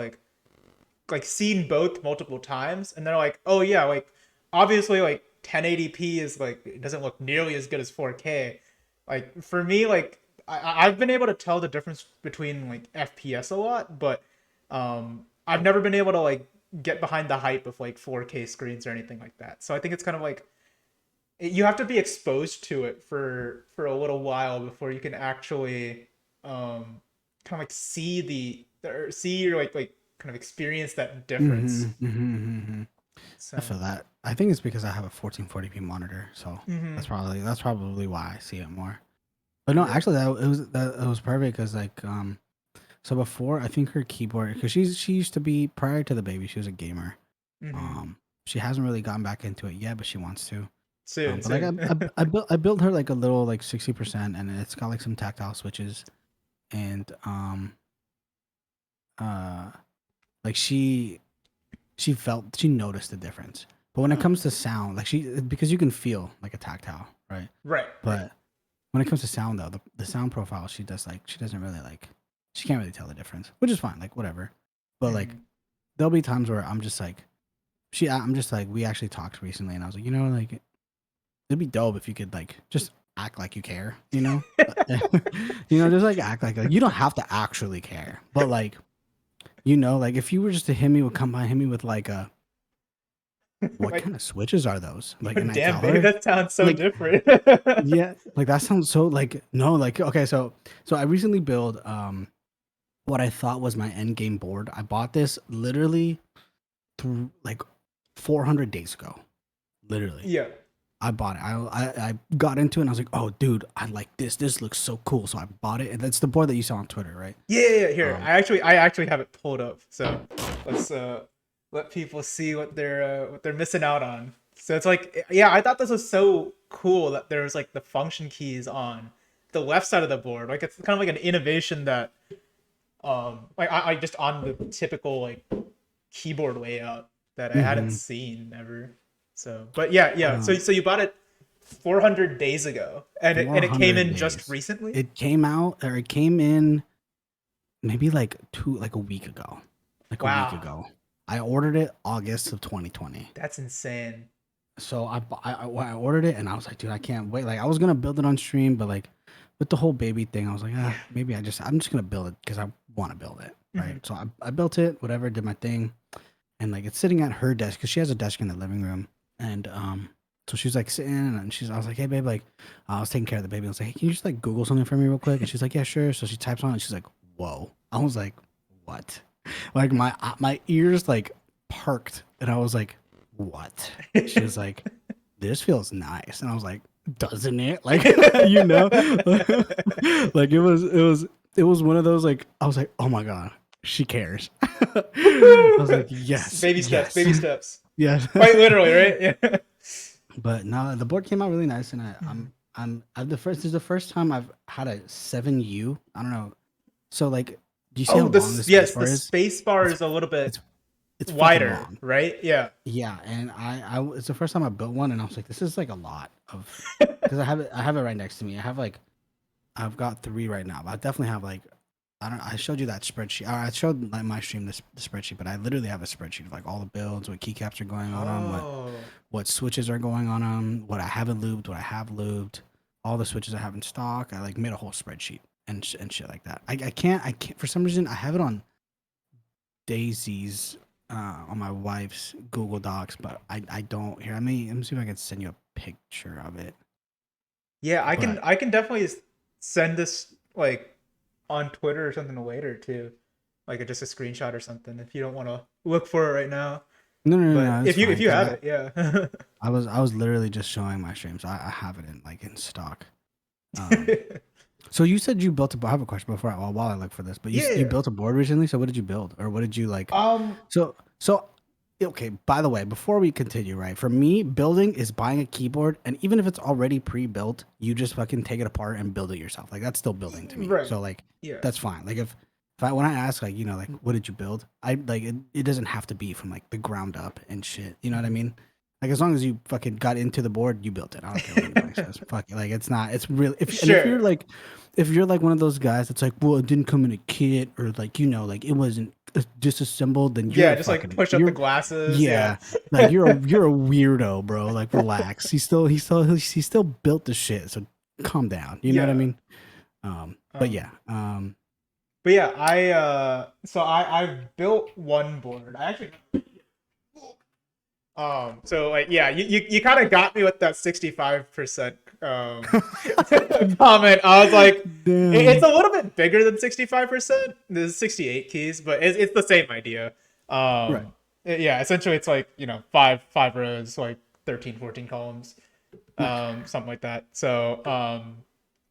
like seen both multiple times and they're like, "Oh yeah, like obviously like 1080p is like it doesn't look nearly as good as 4K." Like for me like I've been able to tell the difference between like FPS a lot, but I've never been able to like get behind the hype of like 4K screens or anything like that. So I think it's kind of like you have to be exposed to it for a little while before you can actually kind of like see or see or like kind of experience that mm-hmm, difference. mm-hmm. I So feel that. I think it's because I have a 1440p monitor, so mm-hmm. that's probably why I see it more. But no, Yeah. actually, that was perfect because like so before I think her keyboard, because she used to be, prior to the baby, she was a gamer. Mm-hmm. She hasn't really gotten back into it yet, but she wants to. Soon, But like soon. I built her like a little like 60%, and it's got like some tactile switches, and uh like she noticed the difference. But when it comes to sound, like because you can feel like a tactile, right? Right, right. But when it comes to sound though, the sound profile she doesn't really like, she can't really tell the difference, which is fine, like whatever. But like Mhm. there'll be times where I'm just like, we actually talked recently, and I was like, like it'd be dope if you could like just act like you care, just like act like you don't have to actually care, but like like if you were just to come by, hit me with like a, what Like, kind of switches are those? Like, yo, and I damn, tell baby, her, that sounds so like, different. yeah, like that sounds so like, no, like, okay, so I recently built what I thought was my end game board. I bought this literally through like 400 days ago. Literally. Yeah. I bought it. I got into it and I was like, oh dude, I like this. This looks so cool. So I bought it. And that's the board that you saw on Twitter, right? Yeah, yeah, yeah. Here, Um, I actually have it pulled up. So let's let people see what they're missing out on. So it's like, yeah, I thought this was so cool that there was like the function keys on the left side of the board. Like it's kind of like an innovation that like I just on the typical like keyboard layout that I hadn't mhm. seen ever. So, but yeah, yeah. So Um, so you bought it 400 days ago, and it came 400 in just days. recently. It came in maybe like a week ago. Like a week Wow, ago. I ordered it August of 2020. that's insane. So I ordered it and I was like, dude, I can't wait. Like I was gonna build it on stream, but like with the whole baby thing, I was like, Yeah. maybe I'm just gonna build it because I want to build it, right? Mhm. So I built it, whatever, did my thing, and like it's sitting at her desk because she has a desk in the living room, and so she's like sitting and I was like, hey babe, like I was taking care of the baby. I was like, hey, can you just like Google something for me real quick? And she's like, yeah, sure. So she types on it. And she's like, whoa. I was like, what? Like my ears like perked, and I was like, what? She was like, this feels nice, and I was like, doesn't it? Like, you know, like it was one of those, like I was like, oh my god, she cares. I was like, Woohoo! yes, Baby steps, yes, baby steps. yes. Quite literally, right? Yeah. But no, the board came out really nice, and Mhm. I'm the first. This is the first time I've had a 7U. I don't know. So like, do you see how Oh, long the space yes, the bar is? space bar It's is a little bit it's it's fucking wider, long. right? Yeah. Yeah, and it's the first time I built one, and I was like, this is like a lot of, because I have it right next to me. I've got three right now, but I definitely have like, I showed you that spreadsheet. I showed like my stream the spreadsheet, but I literally have a spreadsheet of like all the builds, what keycaps are going on them, Oh. what switches are going on them, what I haven't lubed, what I have lubed, all the switches I have in stock. I like made a whole spreadsheet and shit like that. I can't for some reason I have it on Daisy's on my wife's Google Docs, but I don't here. Let me see if I can send you a picture of it. Yeah, But I can definitely send this like on Twitter or something later too. Like just a screenshot or something if you don't want to look for it right now. no, But it's fine if you because have it, yeah. I was literally just showing my streams. I have it in stock. Um, so you said you built a. I have a question before while I look for this, but you Yeah. built a board recently. So what did you build, or what did you like? Um So okay. By the way, before we continue, right? For me, building is buying a keyboard, and even if it's already pre-built, you just fucking take it apart and build it yourself. Like that's still building to me. right. So like Yeah. that's fine. Like if I when I ask like like what did you build, I like it doesn't have to be from like the ground up and shit. You know what I mean? Like as long as you fucking got into the board, you built it. I don't care what anybody says. Fuck it. Like it's not. It's really Sure. if you're like one of those guys that's like, well, it didn't come in a kit, or like like it wasn't disassembled, then Yeah, just like push up the you're glasses. Yeah. yeah, like you're a weirdo, bro. Like relax. He still built the shit. So calm down. You know what I Yeah. mean? But Um, yeah. but yeah, so I've built one board. I actually so like yeah, you kind of got me with that 65% comment. I was like it's Damn. a little bit bigger than 65%. There's 68 keys, but it's the same idea. Right. Yeah, essentially it's like, five rows, like 13, 14 columns. Right. Something like that. So,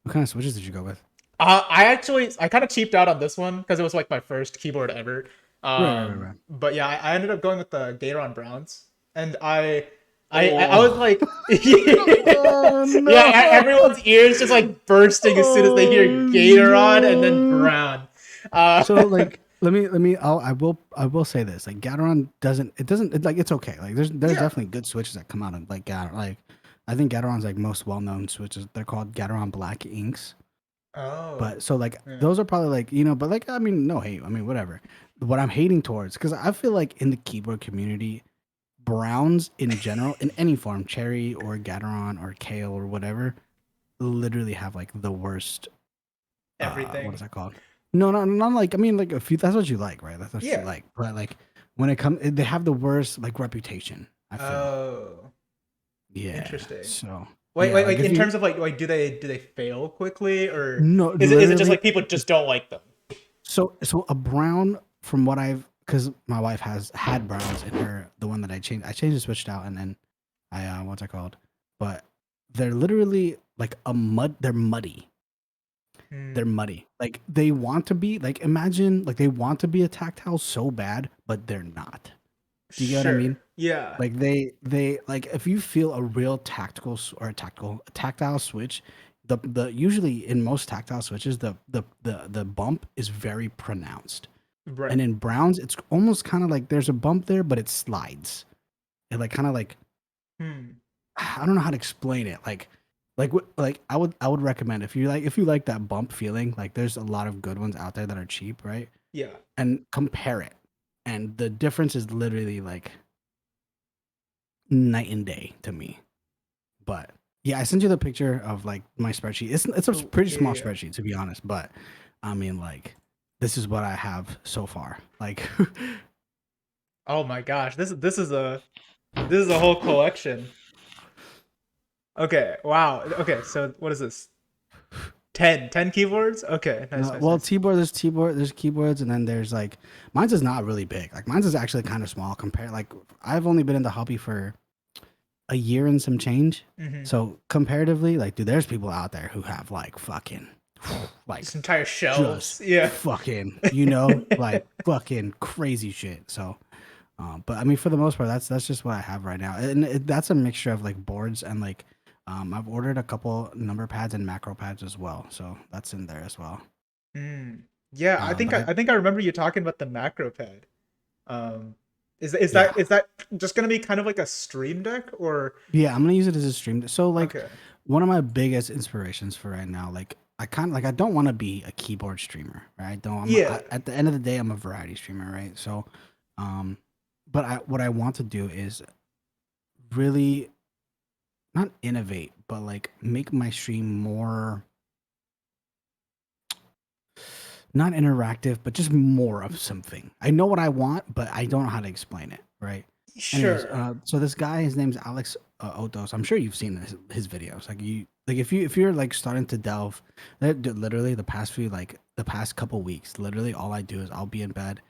What kind of switches did you go with? I kind of cheaped out on this one because it was like my first keyboard ever. Right. But yeah, I ended up going with the Gateron Browns, and I was like, Oh, yeah, no. everyone's ears just like bursting as soon as they hear Oh, Gatoron and then no. Brown. So like, I will say this: like, Gateron it's okay. Like, there's Yeah. definitely good switches that come out of like Gateron. Like, I think Gateron's like most well known switches. They're called Gateron Black Inks. Oh. But so like Yeah. those are probably like, you know, but like, I mean, no hate. I mean, whatever. What I'm hating towards, because I feel like in the keyboard community, Browns in general, in any form, Cherry or Gateron or Kale or whatever, literally have like the worst. What is Everything. that called? No, not like, I mean, like, if you, that's what you like, right? That's what you Yeah. like. But like when it comes, they have the worst like reputation. I feel. Oh. Yeah. Interesting. So Wait, yeah, wait, like like if in you terms of like do they fail quickly or no, is it just like literally. people just don't like them? So a brown, from what I've, because my wife has had browns in her, the one that I changed and switched out, and then I what's it called? But they're literally like a mud. They're muddy. They're Hmm. muddy. Like they want to be, like, imagine like they want to be a tactile so bad, but they're not. Do you get what I Sure. mean? Yeah. Like they like, if you feel a real a tactile switch, the usually in most tactile switches the bump is very pronounced. Right. And in Browns, it's almost kind of like there's a bump there, but it slides. It like kind of like, Hmm. I don't know how to explain it. Like I would recommend, if you like that bump feeling, like there's a lot of good ones out there that are cheap, right? Yeah. And compare it, and the difference is literally like night and day to me. But yeah, I sent you the picture of like my spreadsheet. It's a Oh, pretty yeah, small yeah, yeah. spreadsheet, to be honest. But I mean, like, this is what I have so far. Like, Oh my gosh. This is a whole collection. Okay. Wow. Okay, so what is this? 10 keyboards? Okay. Nice, nice, well, nice. there's keyboards, and then there's like, mine's is not really big. Like, mine's is actually kind of small compared. Like, I've only been in the hobby for a year and some change. Hmm. So comparatively, like, dude, there's people out there who have like fucking, like, Just entire just shelves. Yeah. fucking, you know, like fucking crazy shit. So, but I mean, for the most part, that's just what I have right now, and that's a mixture of like boards and like, I've ordered a couple number pads and macro pads as well, so that's in there as well. Mm. Yeah, I think But I, I, I think I remember you talking about the macro pad. Um, is yeah, that is that just gonna be kind of like a stream deck or yeah, I'm gonna use it as a stream. So like, okay? one of my biggest inspirations for right now, like, I kind of like, I don't want to be a keyboard streamer, right? I don't. Yeah, At the end of the day, I'm a variety streamer, right? So, um, but what I want to do is really not innovate, but like make my stream more, not interactive, but just more of something. I know what I want, but I don't know how to explain it, right? Anyways, sure. so this guy, his name's Alex Otos. I'm sure you've seen his videos. Like, if you're like starting to delve, literally the past couple weeks, literally all I do is I'll be in bed,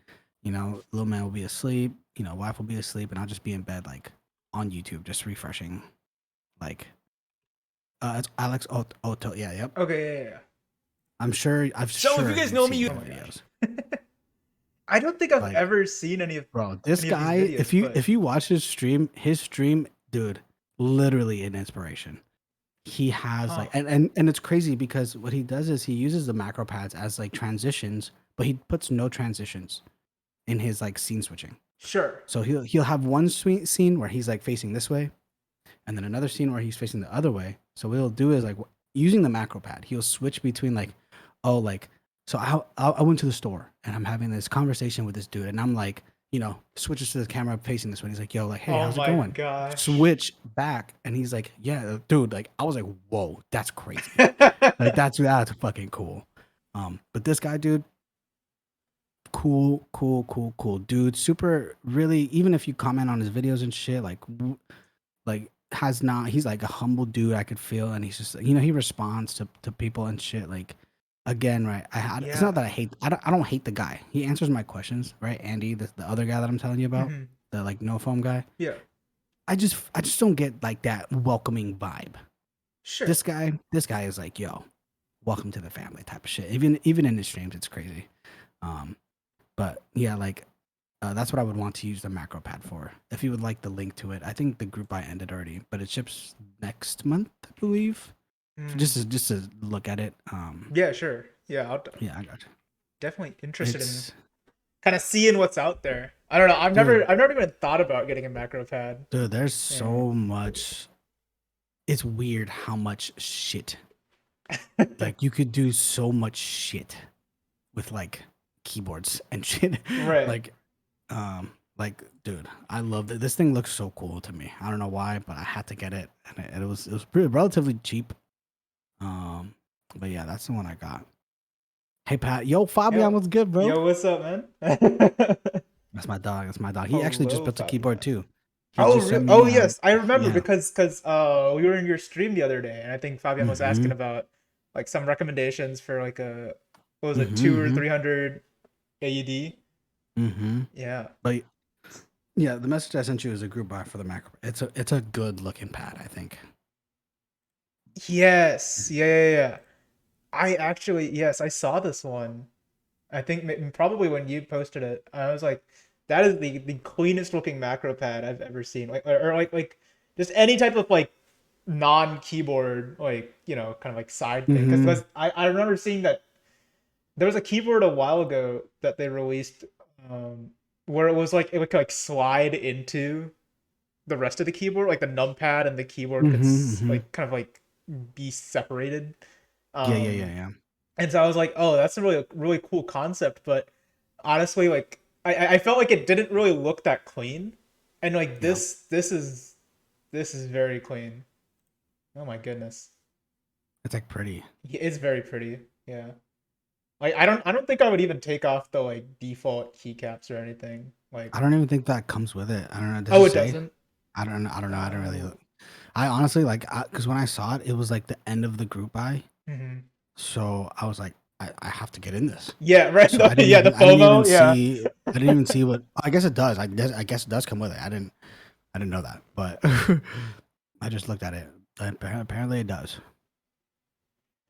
you know, little man will be asleep, you know, wife will be asleep, and I'll just be in bed, like, on YouTube, just refreshing, like, it's Alex Oto. Yeah, yep. Okay, yeah, yeah. I'm So if you sure guys you've know me, seen you Oh his my gosh. videos. I don't think I've Like, ever seen bro, this any of these guy, videos, but if you watch his stream, dude, literally an inspiration. He has huh. like, and it's crazy because what he does is he uses the macro pads as like transitions, but he puts no transitions in his like scene switching. Sure. So he'll have one scene where he's like facing this way, and then another scene where he's facing the other way. So what he'll do is like, using the macro pad, he'll switch between like, oh, like, so I went to the store and I'm having this conversation with this dude, and I'm like, you know, switches to the camera facing this one. He's like, yo, like, hey, Oh how's it my going? gosh. Switch back, and he's like, yeah, dude, like, I was like, whoa, that's crazy. Like, that's fucking cool. But this guy, dude, cool dude, super, really, even if you comment on his videos and shit, like, has not, he's like a humble dude, I could feel, and he's just, you know, he responds to people and shit, like, again, right, it's not Yeah. that I don't hate the guy. He answers my questions, right? Andy, the other guy that I'm telling you about, Hmm. the like no foam guy. Yeah. I just don't get like that welcoming vibe. Sure. This guy is like, yo, welcome to the family type of shit. Even in his streams, it's crazy. Um, but yeah, like, That's what I would want to use the macro pad for. If you would like the link to it, I think the group buy ended already, but it ships next month, I believe. Mm. Just to look at it. Yeah, sure. Yeah, Yeah, I got you. definitely interested in It's kind of seeing what's out there. I don't know. dude, I've never even thought about getting a macro pad. dude. There's Yeah. so much. It's weird how much shit. Like you could do so much shit with like keyboards and shit. Right. Like, dude, I love it. This thing looks so cool to me. I don't know why, but I had to get it, and it was pretty relatively cheap. Um, but yeah, that's the one I got. Hey Pat, yo Fabian, what's good, bro? Yo, what's up, man? That's my dog. That's my dog. He actually just Hello, built a keyboard Fabian. too. He just sent me. Oh yes, I remember Yeah. because we were in your stream the other day, and I think Fabian was asking Mm-hmm. about like some recommendations for like a what was it, Mm-hmm. 2 or 300 AUD? Mm-hmm. Yeah. But yeah, the message I sent you is a group buy for the macro. It's a good looking pad, I think. Yes. Yeah. I actually, yes, I saw this one. I think probably when you posted it, I was like, that is the cleanest looking macro pad I've ever seen. Like or like just any type of like non-keyboard like kind of like side thing. Mm-hmm. Because I remember seeing that there was a keyboard a while ago that they released where it was like it would like slide into the rest of the keyboard, like the numpad and the keyboard could Mm-hmm. Mm-hmm. like kind of like be separated. Yeah, Um, yeah. and so I was like, oh, that's a really cool concept. But honestly, like I felt like it didn't really look that clean. And like Yeah. this is very clean. Oh my goodness. It's like pretty. It's very pretty. Yeah. Like I don't think I would even take off the like default keycaps or anything. Like I don't even think that comes with it. I don't know. Does oh, it it say? doesn't. I don't know. I don't know. I don't really. Oh. I honestly like because when I saw it, it was like the end of the group buy. Hmm. So I was like, I have to get in this. Yeah, right. So Yeah, the I didn't even FOMO. Yeah. see I didn't even see what I guess it does. I guess it does come with it. I didn't know that, but I just looked at it. Apparently it does.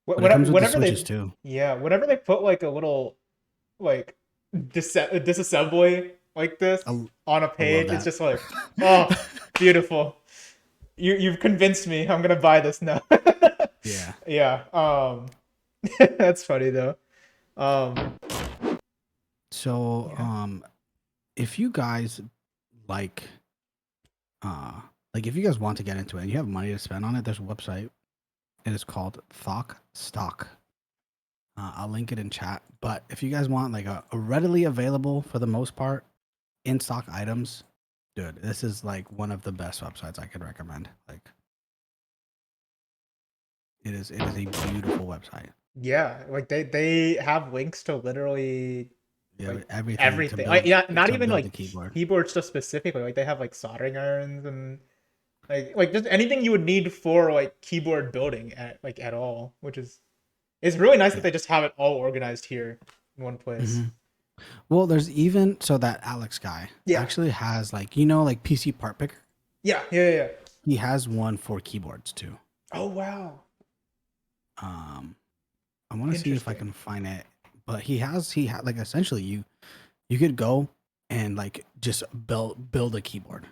But it comes with the Whenever switches they, too. yeah, whenever they put like a little like disassembly like this I, on a I love page, it's that. just like, oh, beautiful. You've convinced me. I'm gonna buy this now. Yeah. Yeah. That's funny though. Um, So yeah. if you guys like if you guys want to get into it and you have money to spend on it, there's a website. It is called Thok Stock. I'll link it in chat. But if you guys want like a readily available for the most part in stock items, dude, this is like one of the best websites I could recommend. Like it is a beautiful website. Yeah, like they have links to literally Yeah, like everything to everything. Like build yeah, not even the like keyboard. keyboard stuff specifically. Like they have like soldering irons and like just anything you would need for like keyboard building at all, which is it's really nice that Yeah. they just have it all organized here in one place. Hmm. Well, there's even so that Alex guy Yeah. actually has like like PC part picker. Yeah. He has one for keyboards too. Oh wow. I want to see if I Interesting. can find it, but he had like essentially you could go and like just build a keyboard.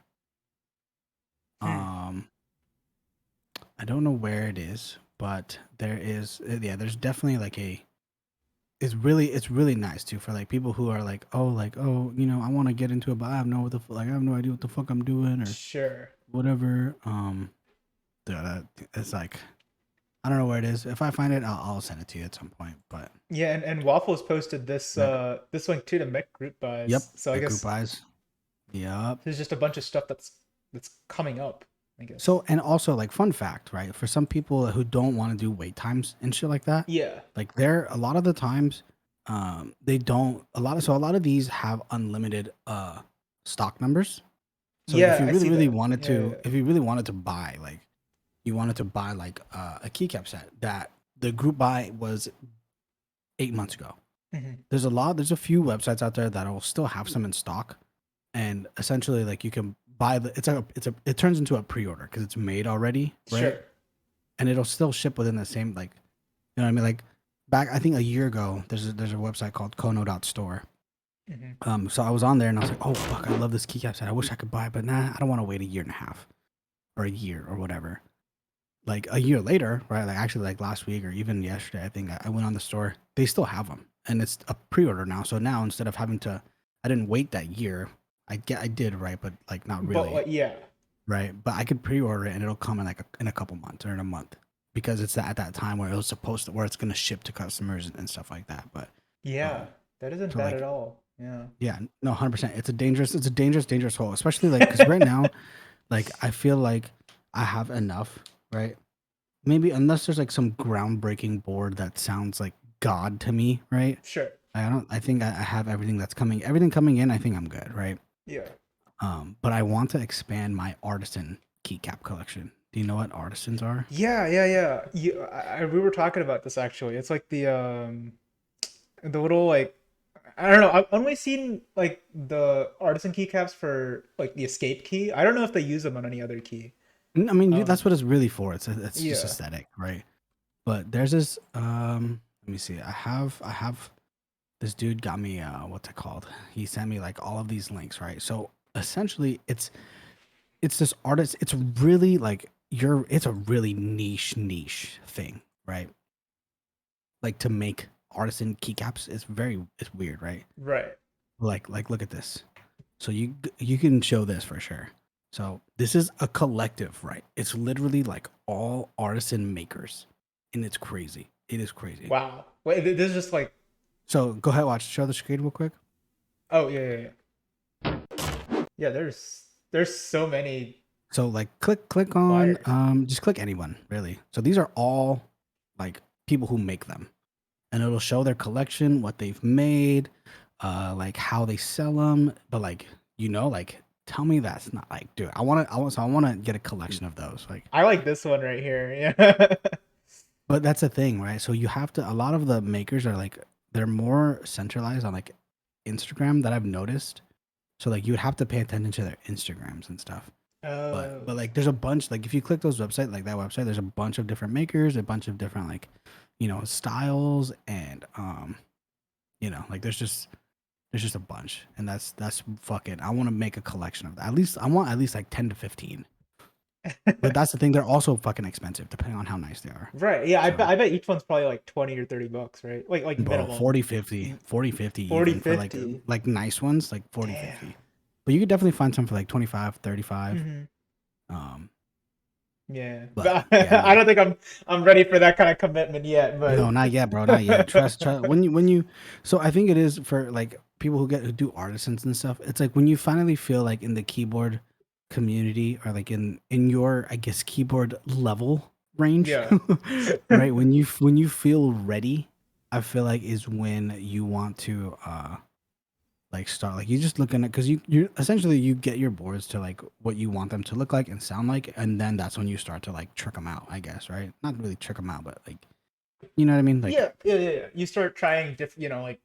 Hmm. I don't know where it is, but there is there's definitely like it's really nice too for like people who are like I want to get into it, but I have I have no idea what the fuck I'm doing or Sure. whatever. It's like I don't know where it is. If I find it, I'll send it to you at some point. But Yeah, and Waffles posted this yeah. this link too to Mech group Yep, buys. So I the group guess buys. Yep. there's just a bunch of stuff that's coming up, I guess. So and also like fun fact, right? For some people who don't want to do wait times and shit like that, Yeah. like there a lot of the times, they don't a lot of these have unlimited stock numbers. So if Yeah, you I really see really that. wanted to, Yeah. if you really wanted to buy like you wanted to buy like a keycap set that the group buy was 8 months ago. Hmm. There's a few websites out there that will still have some in stock, and essentially like you can buy it turns into a pre-order because it's made already, right? Sure. And it'll still ship within the same like you know what I mean. Like back I think a year ago, there's a website called Kono.store, So I was on there and I was like, oh fuck, I love this keycap set. I wish I could buy it, but nah, I don't want to wait a year and a half or a year or whatever. Like a year later, right? Like actually, like last week or even yesterday, I think I went on the store. They still have them, and it's a pre-order now. So now instead of having to, I didn't wait that year. I did, right, but like not But really, like, yeah, right? But I could pre-order it and it'll come in like in a couple months or in a month because it's at that time where it was supposed to, where it's gonna ship to customers and stuff like that. But yeah, um, that isn't so bad at like all. Yeah. yeah, no, 100%. It's a dangerous hole, especially like because right now, like I feel like I have enough, right? Maybe unless there's like some groundbreaking board that sounds like God to me, right? Sure. I don't. I think I have everything that's coming. Everything coming in. I think I'm good, right? Yeah. But I want to expand my artisan keycap collection. Do you know what artisans are? Yeah, yeah, yeah. We were talking about this actually. It's like the little like I don't know. I've only seen like the artisan keycaps for like the escape key. I don't know if they use them on any other key. I mean, Um, that's what it's really for. It's just yeah. aesthetic, right? But there's this. Let me see. I have this dude got me. What's it called? He sent me like all of these links, right? So essentially, it's this artist. It's really like it's a really niche thing, right? Like to make artisan keycaps, it's weird, right? Right. Like look at this. So you can show this for sure. So this is a collective, right? It's literally like all artisan makers, and it's crazy. It is crazy. Wow. Wait, this is just like So go ahead, watch. Show the screen real quick. oh yeah, yeah, yeah. Yeah, there's so many So like click on buyers. just click anyone really. So these are all like people who make them, and it'll show their collection, what they've made, like how they sell them. But like like tell me that's not like, dude. I want to get a collection of those. Like, I like this one right here. Yeah. but that's the thing, right? So you have to. A lot of the makers are like they're more centralized on like Instagram that I've noticed. So like you would have to pay attention to their Instagrams and stuff. But Oh. like there's a bunch, like if you click those website, like that website, there's a bunch of different makers, a bunch of different like styles, and like there's just a bunch, and that's fucking. I want to make a collection of that. At least I want at least like 10 to 15. But that's the thing, they're also fucking expensive depending on how nice they are. Right. Yeah, So, I bet each one's probably like 20 or 30 bucks, right? Like bro, minimum. 40, 50, 40, 50 40, even for 50. like nice ones, like 40, Damn. 50. But you could definitely find some for like 25, 35. Hmm. Um, Yeah. but But yeah, I no. don't think I'm ready for that kind of commitment yet, No, but not yet, bro. Not yet. Trust. When you. So I think it is for like people who do artisans and stuff. It's like when you finally feel like in the keyboard community, or like in your, I guess, keyboard level range, yeah. right? When you feel ready, I feel like is when you want to like start, like you just looking at, because you essentially you get your boards to like what you want them to look like and sound like, and then that's when you start to like trick them out, I guess, right? Not really trick them out, but like, you know what I mean? Like, Yeah, yeah, yeah, yeah. You start trying different, like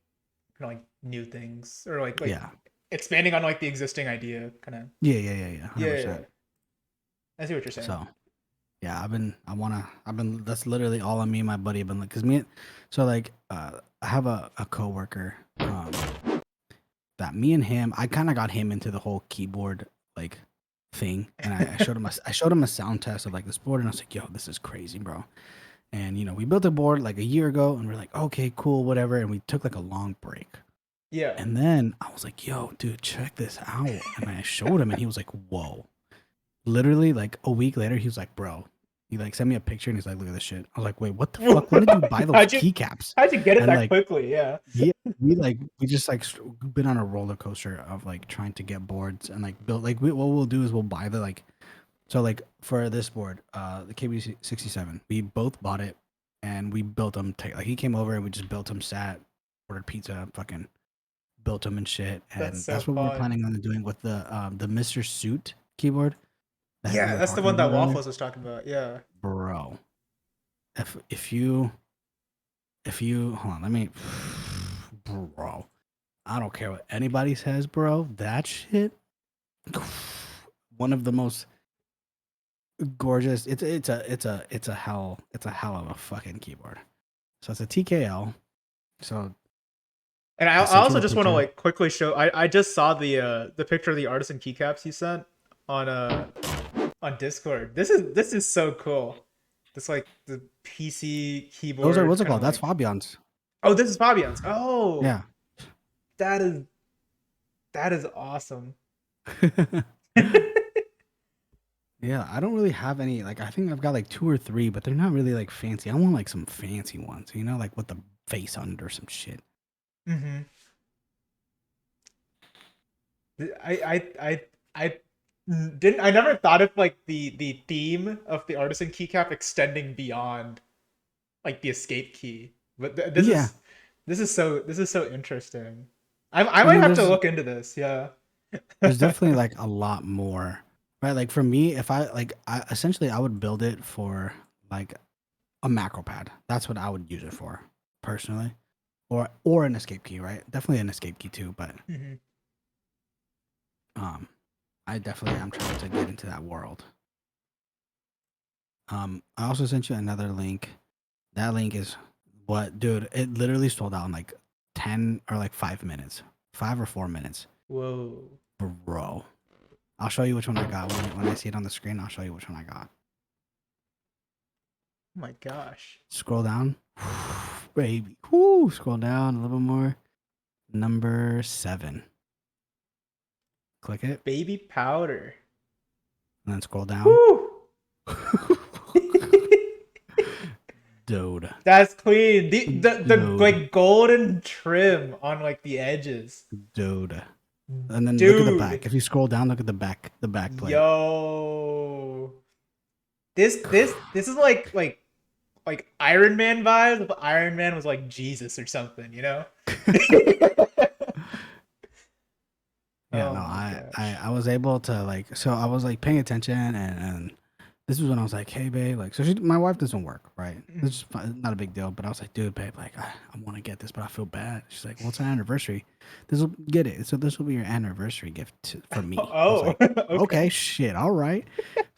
like new things or like yeah, expanding on like the existing idea kind of. yeah, Yeah, 100%. yeah. I see what you're saying. So yeah, that's literally all on me and my buddy have been like, cause me, so like, I have a coworker, that me and him, I kind of got him into the whole keyboard like thing, and I showed him a sound test of like this board, and I was like, yo, this is crazy, bro. And we built a board like a year ago, and we're like, okay, cool, whatever, and we took like a long break. Yeah. And then I was like, yo, dude, check this out. And I showed him, and he was like, whoa. Literally, like a week later, he was like, bro. He like sent me a picture, and he's like, look at this shit. I was like, wait, what the fuck? When did you buy those how'd you keycaps? how'd you get it And that like, quickly? Yeah. yeah, we just like been on a roller coaster of like trying to get boards and like build. Like what we'll do is we'll buy the like, so like for this board, the KB67, we both bought it, and we built them. Like he came over and we just built him, ordered pizza, fucking built them and shit. That's And so that's what we're fun. planning on doing with the Mr. Suit keyboard that we Yeah, were that's the talking one that about earlier, Waffles was talking about. Yeah. bro. If you hold on, let me, bro. I don't care what anybody says, bro. That shit, one of the most gorgeous. It's a hell of a fucking keyboard. So it's a TKL. So And I sent you also the just want to picture. like quickly show. I just saw the picture of the artisan keycaps you sent on Discord. This is so cool. This like the PC Those are keyboard what's it kind of called? That's like. Fabian's. Oh, this is Fabian's. Oh, Yeah. that is that is awesome. Yeah, I don't really have any. Like, I think I've got like two or three, but they're not really like fancy. I want like some fancy ones, you know, like with the face under some shit. hmm I didn't. I never thought of like the theme of the artisan keycap extending beyond like the escape key. But Yeah, this is so interesting. I I might mean, have to look into this. Yeah. there's definitely like a lot more, right? Like for me, if I like, I essentially I would build it for like a macro pad. That's what I would use it for personally, or an escape key, right? Definitely an escape key too, but Mhm. um, I definitely am trying to get into that world. I also sent you another link. That link is what, dude? It literally sold out in like 5 minutes, 5 or 4 minutes, Whoa. bro. I'll show you which one I got when I see it on the screen. I'll show you which one I got. Oh my gosh. Scroll down, baby. Whoo! Scroll down a little bit more. Number 7. Click it, Baby powder. and then scroll down. Woo. Dude, That's clean. The dude, like golden trim on like the edges. dude. And then look at the Dude. back. If you scroll down, look at the back plate. Yo. This is like Iron Man vibes if Iron Man was like Jesus or something, you know? Yeah, Oh no, my I gosh. I was able to like, so I was like paying attention, and this was when I was like, hey babe, like, so my wife doesn't work, right? It's just not a big deal, but I was like, dude, babe, like I want to get this, but I feel bad. She's like, well, it's an anniversary. This will get it. So this will be your anniversary gift for me. I was Oh, like, okay, okay. shit, all right.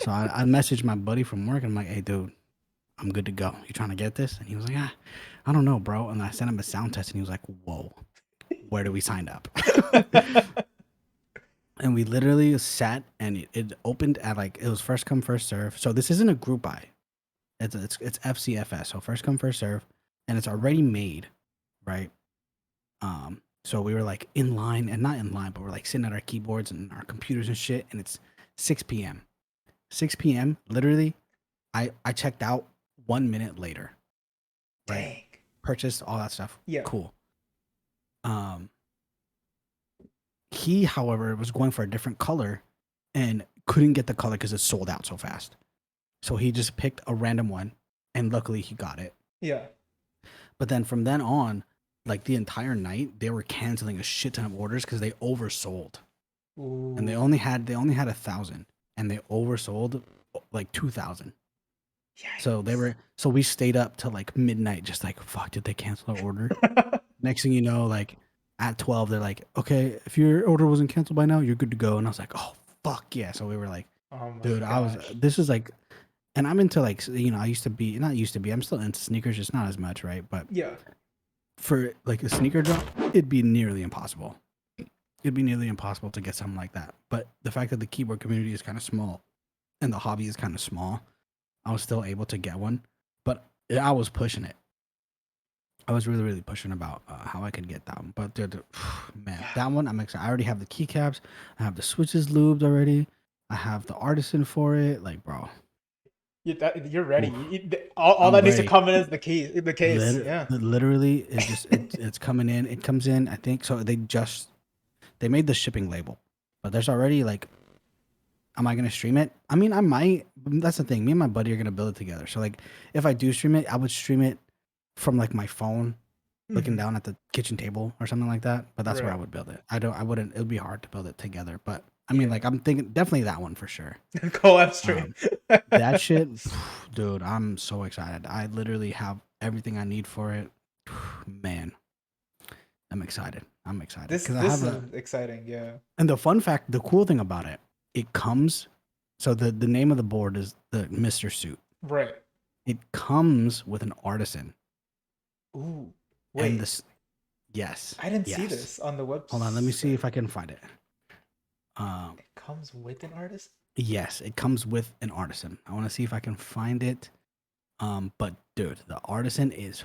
So I messaged my buddy from work, and I'm like, hey dude, I'm good to go. You trying to get this? And he was like, I don't know, bro. And I sent him a sound test, and he was like, whoa, where do we sign up? And we literally sat, and it opened at like, it was first come first serve. So this isn't a group buy. It's FCFS. So first come first serve, and it's already made, right? So we were like in line, and not in line, but we're like sitting at our keyboards and our computers and shit, and it's 6 p.m. 6 p.m. Literally, I checked out 1 minute later, right? Dang. Purchased all that stuff. Yeah. Cool. He, however, was going for a different color and couldn't get the color because it sold out so fast. So he just picked a random one, and luckily he got it. Yeah. But then from then on, like the entire night, they were canceling a shit ton of orders because they oversold, and Ooh. they only had 1,000, and they oversold like 2,000. Yikes. So we stayed up till like midnight, just like, fuck, did they cancel our order? Next thing you know, like at 12, they're like, okay, if your order wasn't canceled by now, you're good to go. And I was like, oh fuck yeah. So we were like, Oh my dude, gosh. this is like, and I'm into like, you know, I used to be, not used to be, I'm still into sneakers, just not as much, right? But Yeah. for like a sneaker drop, it'd be nearly impossible. It'd be nearly impossible to get something like that. But the fact that the keyboard community is kind of small and the hobby is kind of small, I was still able to get one. But I was pushing it. I was really, really pushing about how I could get that one. But dude, man, that one, I'm excited. I already have the keycaps. I have the switches lubed already. I have the artisan for it. Like, bro, You're ready. oof, All I'm that needs to ready. come in is the key. The case. Yeah. Literally, it's just it's coming in. It comes in. I think so. They made the shipping label, but there's already like, am I gonna stream it? I mean, I might. That's the thing. Me and my buddy are gonna build it together. So like, if I do stream it, I would stream it from like my phone, looking Mhm. down at the kitchen table or something like that. But that's where I Right. would build it. I wouldn't. It would be hard to build it together. But I mean, Yeah. like, I'm thinking definitely that one for sure. Collab stream. Um, that shit, dude. I'm so excited. I literally have everything I need for it. Man, I'm excited. I'm excited because I This have is exciting. Yeah. and the fun fact, the cool thing about it, it comes. So the name of the board is the Mr. Suit. Right. It comes with an artisan, Ooh. and Wait. this, Yes. I didn't see Yes. this on the website. Hold on, let me see if I can find it. It comes with an artist. Yes, it comes with an artisan. I want to see if I can find it. But dude, the artisan is,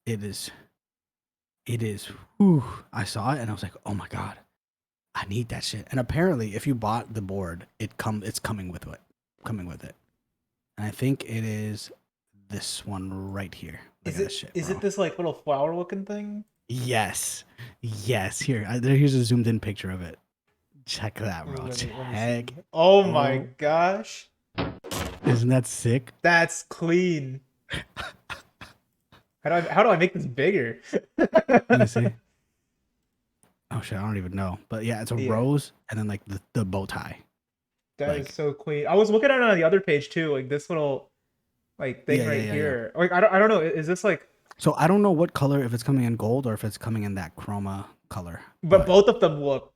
it is, whew, I saw it and I was like, oh my God, I need that shit. And apparently if you bought the board, it's coming with it. And I think it is this one right here. Look Is at this it shit, is bro. it this like little flower looking thing? Yes. Yes. Here's a zoomed in picture of it. Check that, Ooh, bro. let me Check. see. Oh my Oh, gosh. isn't that sick? That's clean. How do I make this bigger? Let me see. Oh shit, I don't even know. But yeah, it's a Yeah, rose and then like the bow tie. that is Like, so clean. I was looking at it on the other page too, like this little like thing right yeah. here. Like I don't know. Is this like? So I don't know what color, if it's coming in gold or if it's coming in that chroma color. But But both of them look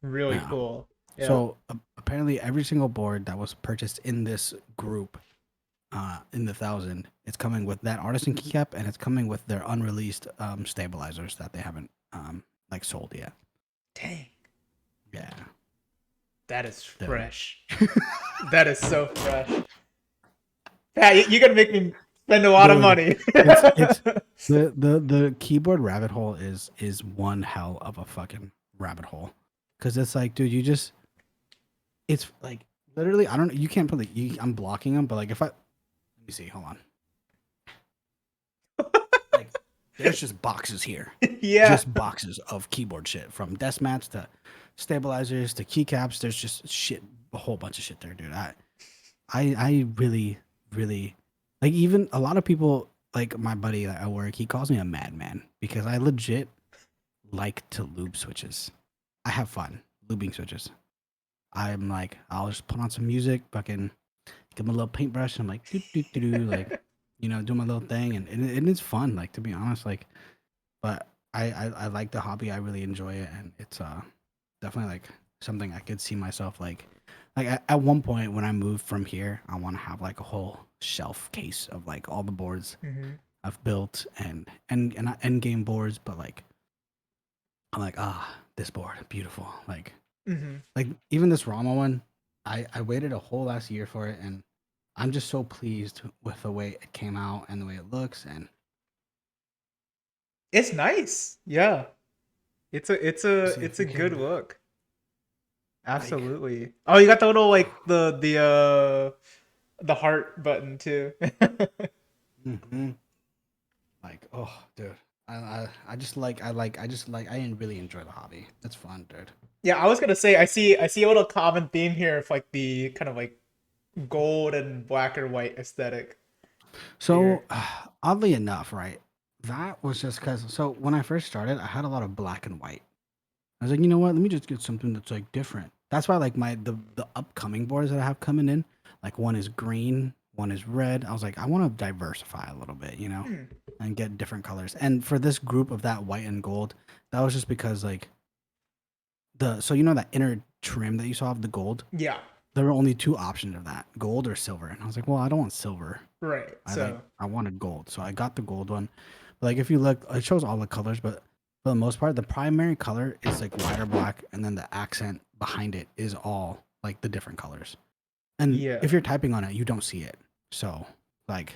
really yeah. cool. Yeah. So apparently every single board that was purchased in this group, in the 1,000, it's coming with that artisan keycap and it's coming with their unreleased stabilizers that they haven't like sold yet. Dang, Yeah. that is Dude. fresh. That is so fresh. Pat, you're gonna make me spend a lot of Dude, money. it's the keyboard rabbit hole is one hell of a fucking rabbit hole, because it's like, dude, it's like literally, I don't, you can't put I'm blocking them, but like if I, let me see, hold on, like there's just boxes here, Yeah. just boxes of keyboard shit, from desk mats to stabilizers to keycaps. There's just shit, a whole bunch of shit there, dude. I really, like, even a lot of people, like my buddy at work, he calls me a madman because I legit like to lube switches. I have fun lubing switches. I'm like, I'll just put on some music, fucking give him a little paintbrush, and I'm like, like, do my little thing, and it's fun, like, to be honest, like, but I like the hobby. I really enjoy it, and it's definitely like something I could see myself like at one point when I moved from here, I want to have like a whole shelf case of like all the boards Mm-hmm. I've built and end game boards, but like I'm like, this board, beautiful. Mm-hmm. Like even this Rama one, I waited a whole last year for it, and I'm just so pleased with the way it came out and the way it looks. And It's nice. Yeah. It's a it's a see it's if a we good can, look. like, Absolutely. Oh, you got the little like the heart button too. hmm like, oh, dude, I just like, I really enjoy the hobby. It's fun, dude. Yeah, I was gonna say I see a little common theme here of like the kind of like gold and black or white aesthetic So, here. oddly enough, right? That was just because. So when I first started, I had a lot of black and white. I was like, you know what? Let me just get something that's like different. That's why, like, the upcoming boards that I have coming in, like, one is green, one is red. I was like, I want to diversify a little bit, Hmm. and get different colors. And for this group of that white and gold, that was just because, like, so that inner trim that you saw of the gold, Yeah, there were only two options of that, gold or silver. And I was like, well, I don't want silver. right. So I wanted gold, so I got the gold one. But like if you look, it shows all the colors, but for the most part, the primary color is like white or black, and then the accent behind it is all like the different colors. And yeah. if you're typing on it, you don't see it. So like,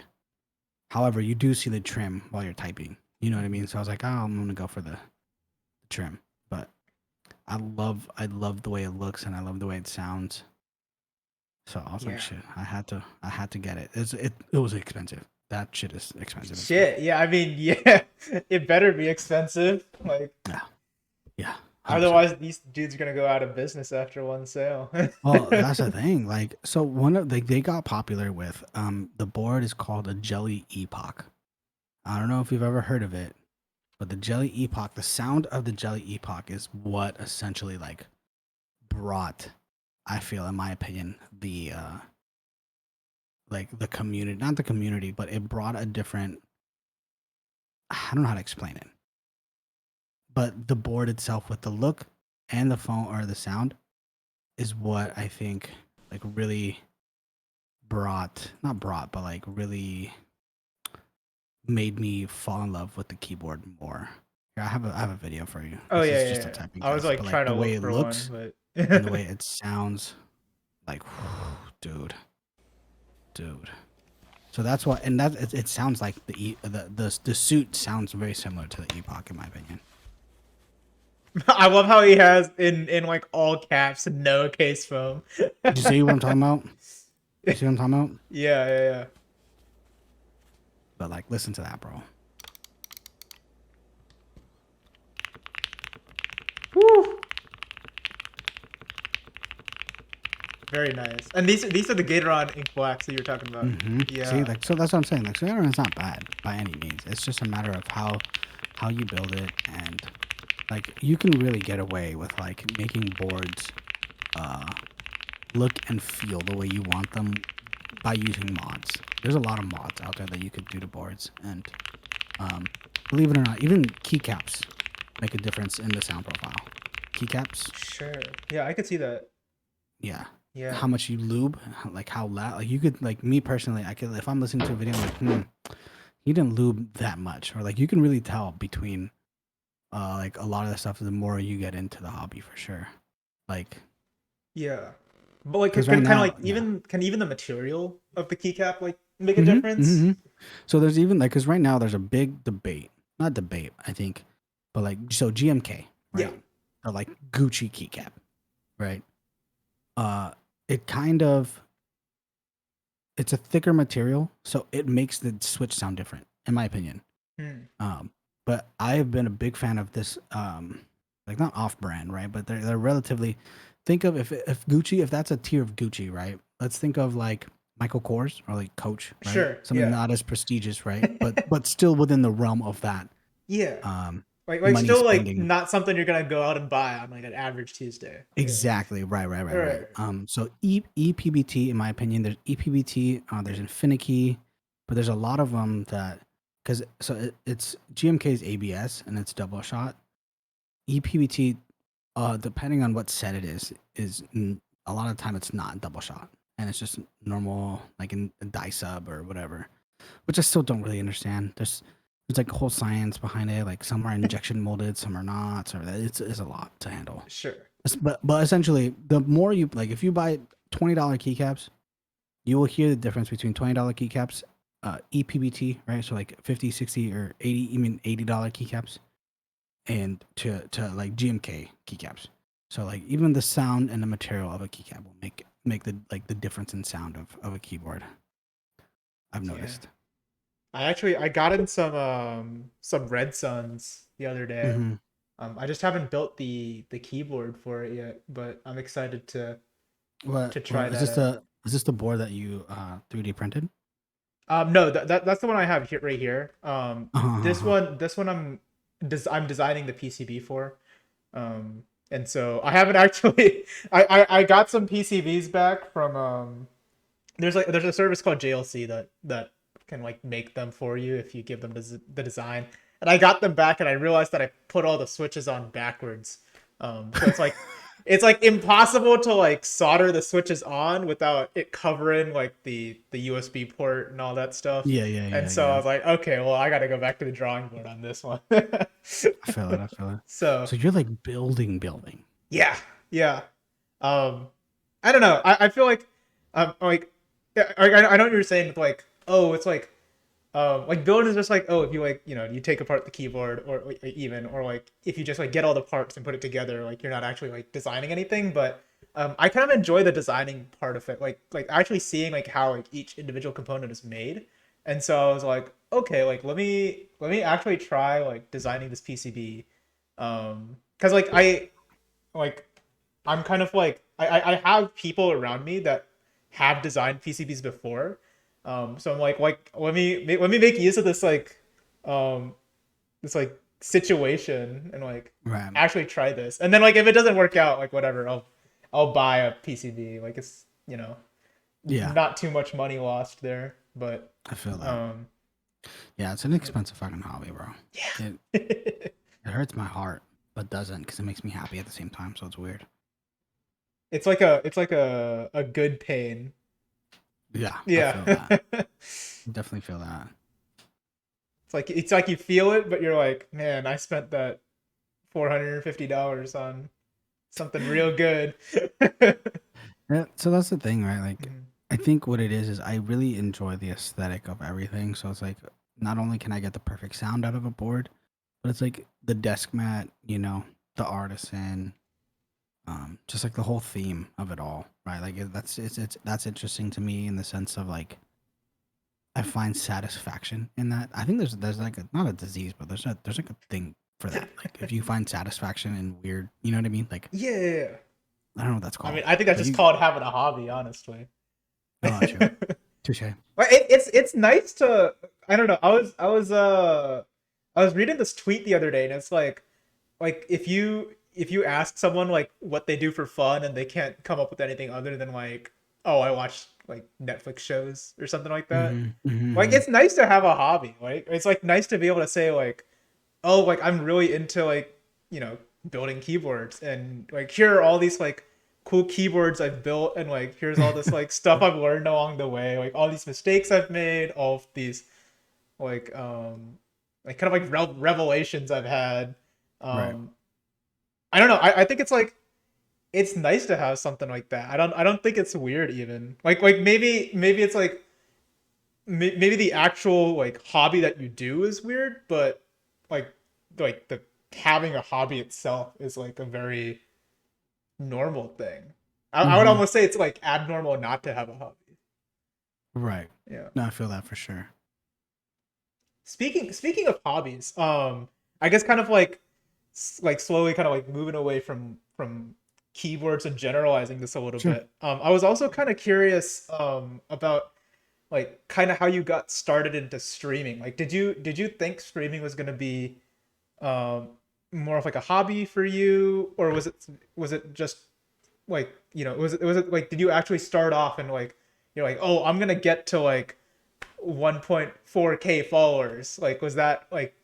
however, you do see the trim while you're typing. You know what I mean? So I was like, oh, I'm gonna go for the trim. But I love the way it looks, and I love the way it sounds. So I was like, Yeah. shit, I had to get it. It was expensive. That shit is expensive as fuck. Shit. Yeah, I mean, yeah, it better be expensive. Like, Yeah, yeah, 100%. otherwise these dudes are gonna go out of business after one sale. Well, that's the thing. Like, so one of they got popular with the board is called a Jelly Epoch. I don't know if you've ever heard of it, but the Jelly Epoch, the sound of the Jelly Epoch is what essentially like brought, I feel, in my opinion, the like the community, not the community, but it brought a different, I don't know how to explain it, but the board itself with the look and the phone or the sound is what I think like really not brought, but like really made me fall in love with the keyboard more. I have a video for you. Oh This yeah, is yeah, just a yeah. typing I was test, like but like trying the to way look it for one, looks and the but way it sounds, like, dude, dude. So that's what, and that it sounds like the suit sounds very similar to the Epoch in my opinion. I love how he has in like all caps no case foam. Do you see what I'm talking about? You see what I'm talking about? Yeah, yeah, yeah. But like, listen to that, bro. Woo! Very nice. And these are the Gatoron ink blacks that you were talking about. See, Yeah. like, so that's what I'm saying. Like, Skyrim is not bad by any means. It's just a matter of how you build it, and like you can really get away with like making boards look and feel the way you want them by using mods. There's a lot of mods out there that you could do to boards, and believe it or not, even keycaps make a difference in the sound profile. Keycaps, Sure. Yeah, I could see that. yeah. Yeah. How much you lube, like how loud, like you could, like me personally, I could, if I'm listening to a video, I'm like, you didn't lube that much, or like you can really tell between like a lot of the stuff the more you get into the hobby for sure. Like, Yeah. But like, because can right kind of now, like yeah. even the material of the keycap like make a difference? So there's even like, because right now there's a big debate, not debate, I think, but like, so GMK, right? Yeah. Or like Gucci keycap, right? It kind of, it's a thicker material, so it makes the Switch sound different, in my opinion. But I have been a big fan of this, like not off-brand, right? But they're relatively. Think of if Gucci, if that's a tier of Gucci, right? Let's think of like Michael Kors or like Coach, right? Sure. Something Yeah. not as prestigious, right? But still within the realm of that. Yeah. Like Money still like spending. not something you're gonna go out and buy on like an average Tuesday. Exactly. Right. Right. So EPBT, in my opinion, there's EPBT, there's Infinity, but there's a lot of them that, because it's GMK's ABS and it's double shot. EPBT, depending on what set it is a lot of the time it's not double shot, and it's just normal, like in a die sub or whatever, which I still don't really understand. There's like a whole science behind it. Like some are injection molded, some are not. So it's a lot to handle. Sure. But essentially, the more you like, if you buy $20 keycaps, you will hear the difference between $20 keycaps, EPBT, right? So like 50, 60, or 80, even $80 keycaps, and to like GMK keycaps. So like even the sound and the material of a keycap will make the difference in sound of a keyboard. I've noticed. I got in some Red Suns the other day. I just haven't built the keyboard for it yet, but I'm excited to try Is that out. is this the board that you 3D printed? No, that's the one I have here right here. This Uh-huh. one I'm designing the PCB for. And so I haven't actually I got some PCBs back from there's a service called JLC that can like make them for you if you give them the design. And I got them back and I realized that I put all the switches on backwards. So it's like impossible to like solder the switches on without it covering like the USB port and all that stuff. And so I Yeah. was like, okay, well I got to go back to the drawing board on this one. I feel it. I feel it. So So you're like building. yeah, yeah. I don't know. I feel like I know what you're saying with like, oh, it's like building is just like, oh, if you like, you take apart the keyboard or like if you just like get all the parts and put it together, like you're not actually like designing anything. But I kind of enjoy the designing part of it, like actually seeing like how like each individual component is made. And so I was like, okay, like let me actually try like designing this PCB. Because like I'm kind of like I have people around me that have designed PCBs before. So I'm like let me make use of um this like situation and like Right. actually try this. And then like if it doesn't work out, like whatever, I'll buy a PCB. Like it's Yeah. not too much money lost there, but I feel that. Yeah, it's an expensive fucking hobby, bro. yeah. It hurts my heart, but doesn't, because it makes me happy at the same time. So it's weird. It's like a good pain. Yeah, I feel Yeah. that. Definitely feel that. It's like you feel it, but you're like, man, I spent that $450 on something real good. Yeah, so that's the thing, right? Like, Mhm. I think what it is I really enjoy the aesthetic of everything. So it's like, not only can I get the perfect sound out of a board, but it's like the desk mat, the artisan, just like the whole theme of it all, right? Like that's interesting to me in the sense of like I find satisfaction in that. I think there's like not a disease, but there's like a thing for that. Like if you find satisfaction in weird, you know what I mean? Like Yeah, yeah, yeah. I don't know what that's I mean, called, I think that's but just you. called having a hobby, honestly. Oh, true. Touche. But it's nice to, I don't know. I was reading this tweet the other day, and it's like if you ask someone like what they do for fun and they can't come up with anything other than like, oh, I watch like Netflix shows or something like that. Mm-hmm, mm-hmm, Like mm-hmm. it's nice to have a hobby. Like it's like nice to be able to say like, oh, like I'm really into like, you know, building keyboards, and like here are all these like cool keyboards I've built, and like here's all this like stuff I've learned along the way, like all these mistakes I've made, all of these like like kind of like revelations I've had. Right. Um I don't know. I think it's like it's nice to have something like that. I don't think it's weird even. Like maybe it's like maybe the actual like hobby that you do is weird, but like the having a hobby itself is like a very normal thing. I would Mm-hmm. almost say it's like abnormal not to have a hobby. Right. Yeah. No, I feel that for sure. Speaking of hobbies, I guess kind of like slowly kind of like moving away from keyboards and generalizing this a little Sure. bit. I was also kind of curious about like kind of how you got started into streaming. Like did you think streaming was going to be um more of like a hobby for you, or was it just like, you know, was it like did you actually start off and like you're like, "Oh, I'm going to get to like 1.4K followers." Like was that like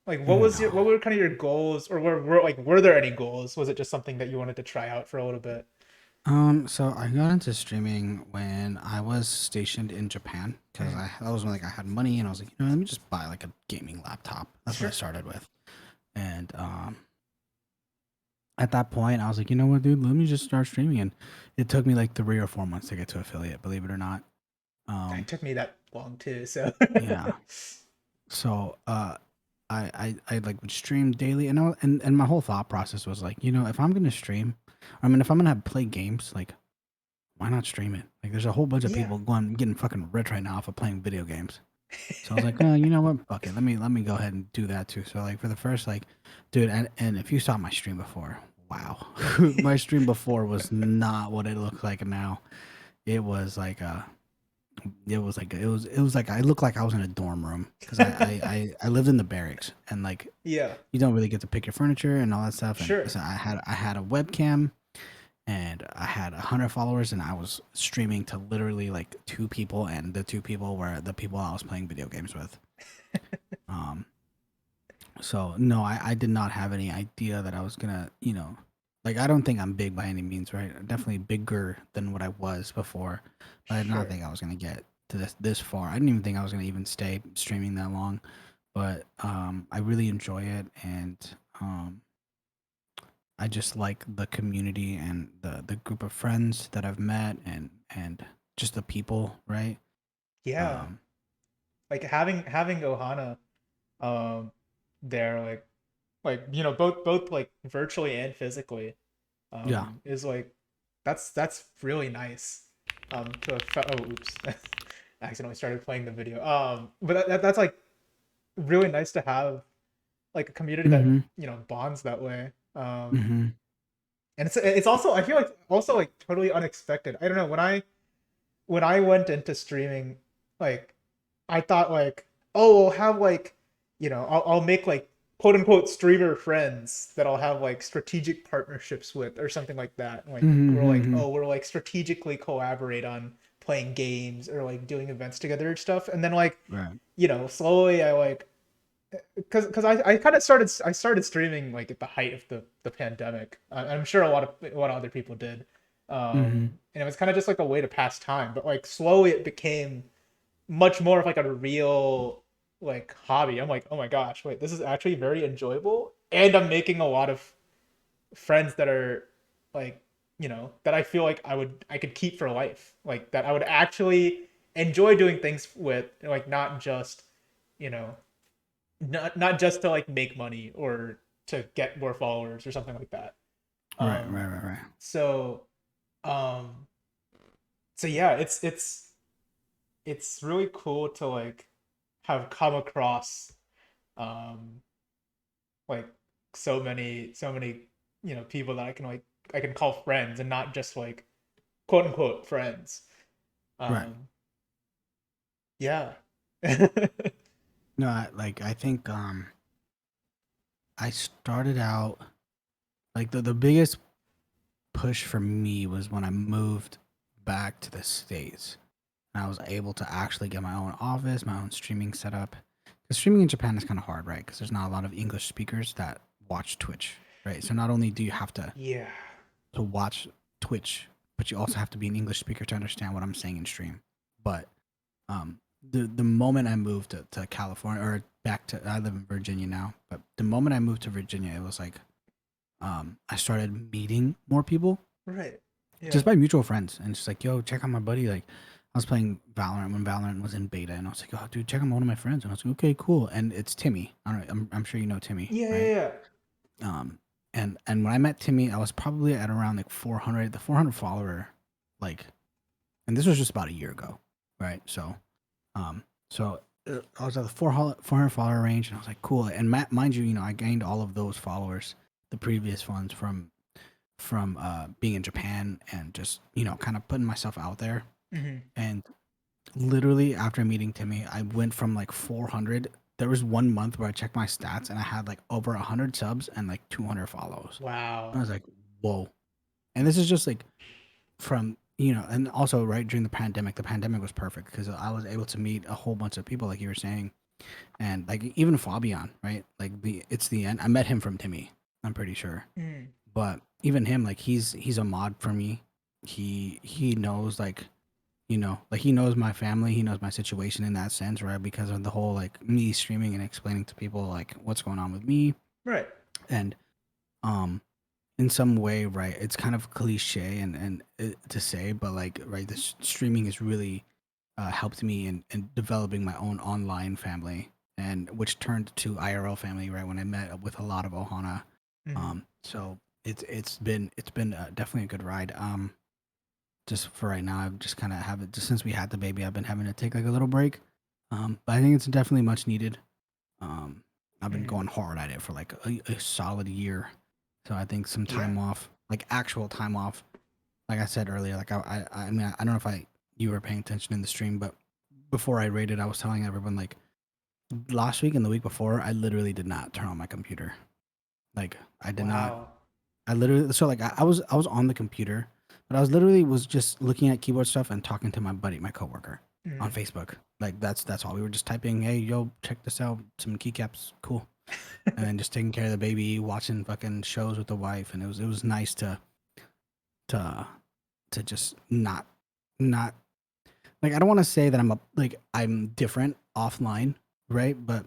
what No. were kind of your goals, or were there any goals? Was it just something that you wanted to try out for a little bit? So I got into streaming when I was stationed in Japan because Mhm. that was when like I had money and I was like, let me just buy like a gaming laptop. That's what I Sure. started with. And at that point I was like, you know what, dude, let me just start streaming. And it took me like 3 or 4 months to get to affiliate, believe it or not. It Um, took me that long too, so yeah. So I like would stream daily, and and my whole thought process was like, if I'm gonna stream, I mean, if I'm gonna play games, like why not stream it? Like there's a whole bunch of yeah. people getting fucking rich right now for playing video games. So I was like, you know what? Fuck it. Let me go ahead and do that too. So like for the first like, dude, and if you saw my stream before, wow, my stream before was not what it looked like now. It was like it was like I looked like I was in a dorm room because I lived in the barracks and like Yeah, you don't really get to pick your furniture and all that stuff. And sure. so I had a webcam and I had 100 followers and I was streaming to literally like two people, and the two people were the people I was playing video games with. Um, so no, I did not have any idea that I was gonna, like I don't think I'm big by any means, right? I'm definitely bigger than what I was before, but I did not Sure. think I was gonna get to this far. I didn't even think I was gonna even stay streaming that long, but I really enjoy it, and um, I just like the community and the group of friends that I've met, and just the people, right? Yeah. Um, Like having Ohana um there like you know both like virtually and physically yeah. is like that's really nice. Oh, oops. I accidentally started playing the video. But that's like really nice to have like a community that, Mm-hmm. you know, bonds that way. Mm-hmm. And it's also, I feel like also like totally unexpected. I don't know, when I went into streaming, like I thought like, oh, I'll have like, you know, I'll make like quote unquote streamer friends that I'll have like strategic partnerships with or something like that. Like we're like, Mm-hmm. oh, we're like strategically collaborate on playing games or like doing events together and stuff. And then like, Right. you know, slowly I like because I kind of started streaming like at the height of the pandemic. I'm sure a lot of other people did. Mm-hmm. And it was kind of just like a way to pass time, but like slowly it became much more of like a real like hobby. I'm like, oh my gosh, wait, this is actually very enjoyable, and I'm making a lot of friends that are like, that I feel like I could keep for life, like that I would actually enjoy doing things with, like not just, you know, not just to like make money or to get more followers or something like that. Right, Um, right, right, right. so um, so yeah, it's really cool to like have come across um like so many people that I can call friends and not just like quote unquote friends. Right. um yeah. No, I think I started out like the biggest push for me was when I moved back to the States. And I was able to actually get my own office, my own streaming setup. Because streaming in Japan is kind of hard, right? Because there's not a lot of English speakers that watch Twitch, right? So not only do you have Yeah. to watch Twitch, but you also have to be an English speaker to understand what I'm saying in stream. But the moment I moved to California or back to I live in Virginia now, but the moment I moved to Virginia, it was like I started meeting more people Right. Yeah. just by mutual friends and just like, yo, check out my buddy. Like I was playing Valorant when Valorant was in beta, and I was like, oh, dude, check out one of my friends. And I was like, okay, cool. And it's Timmy. I don't know, I'm sure you know Timmy, Yeah, right? yeah, Um, and when I met Timmy, I was probably at around like 400, the 400 follower, like, and this was just about a year ago, right? Um, I was at the 400 follower range, and I was like, cool. And mind you, I gained all of those followers, the previous ones from being in Japan and just kind of putting myself out there. yeah. And literally after meeting Timmy, I went from like 400. There was 1 month where I checked my stats and I had like over 100 subs and like 200 follows. I Wow. was like, whoa. And this is just like from, and also right during the pandemic was perfect because I was able to meet a whole bunch of people, like you were saying. And like even Fabian, right? Like it's the end. I met him from Timmy, I'm pretty sure. Mm. But even him, like he's a mod for me. He knows like he knows my family, he knows my situation in that sense, right? Because of the whole like me streaming and explaining to people like what's going on with me. Right. And um in some way, right, it's kind of cliche and to say, but like right, this streaming has really helped me in developing my own online family, and which turned to IRL family, right, when I met with a lot of Ohana. Mm. So it's been definitely a good ride. Just for right now, I've just kind of have it just since we had the baby. I've been having to take like a little break. But I think it's definitely much needed. Um, I've been Mm. going hard at it for like a solid year. So I think some Yeah. time off, like actual time off, like I said earlier, like I mean, I don't know if you were paying attention in the stream, but before I rated, I was telling everyone like last week and the week before, I literally did not turn on my computer. Like I did not. Wow. I literally so like I was on the computer, but I was literally was just looking at keyboard stuff and talking to my buddy, my coworker, on Mm. Facebook. Like that's all. We were just typing, "Hey, yo, check this out. Some keycaps, cool." And then just taking care of the baby, watching fucking shows with the wife, and it was nice to to just not like I don't want to say that I'm different offline, right? But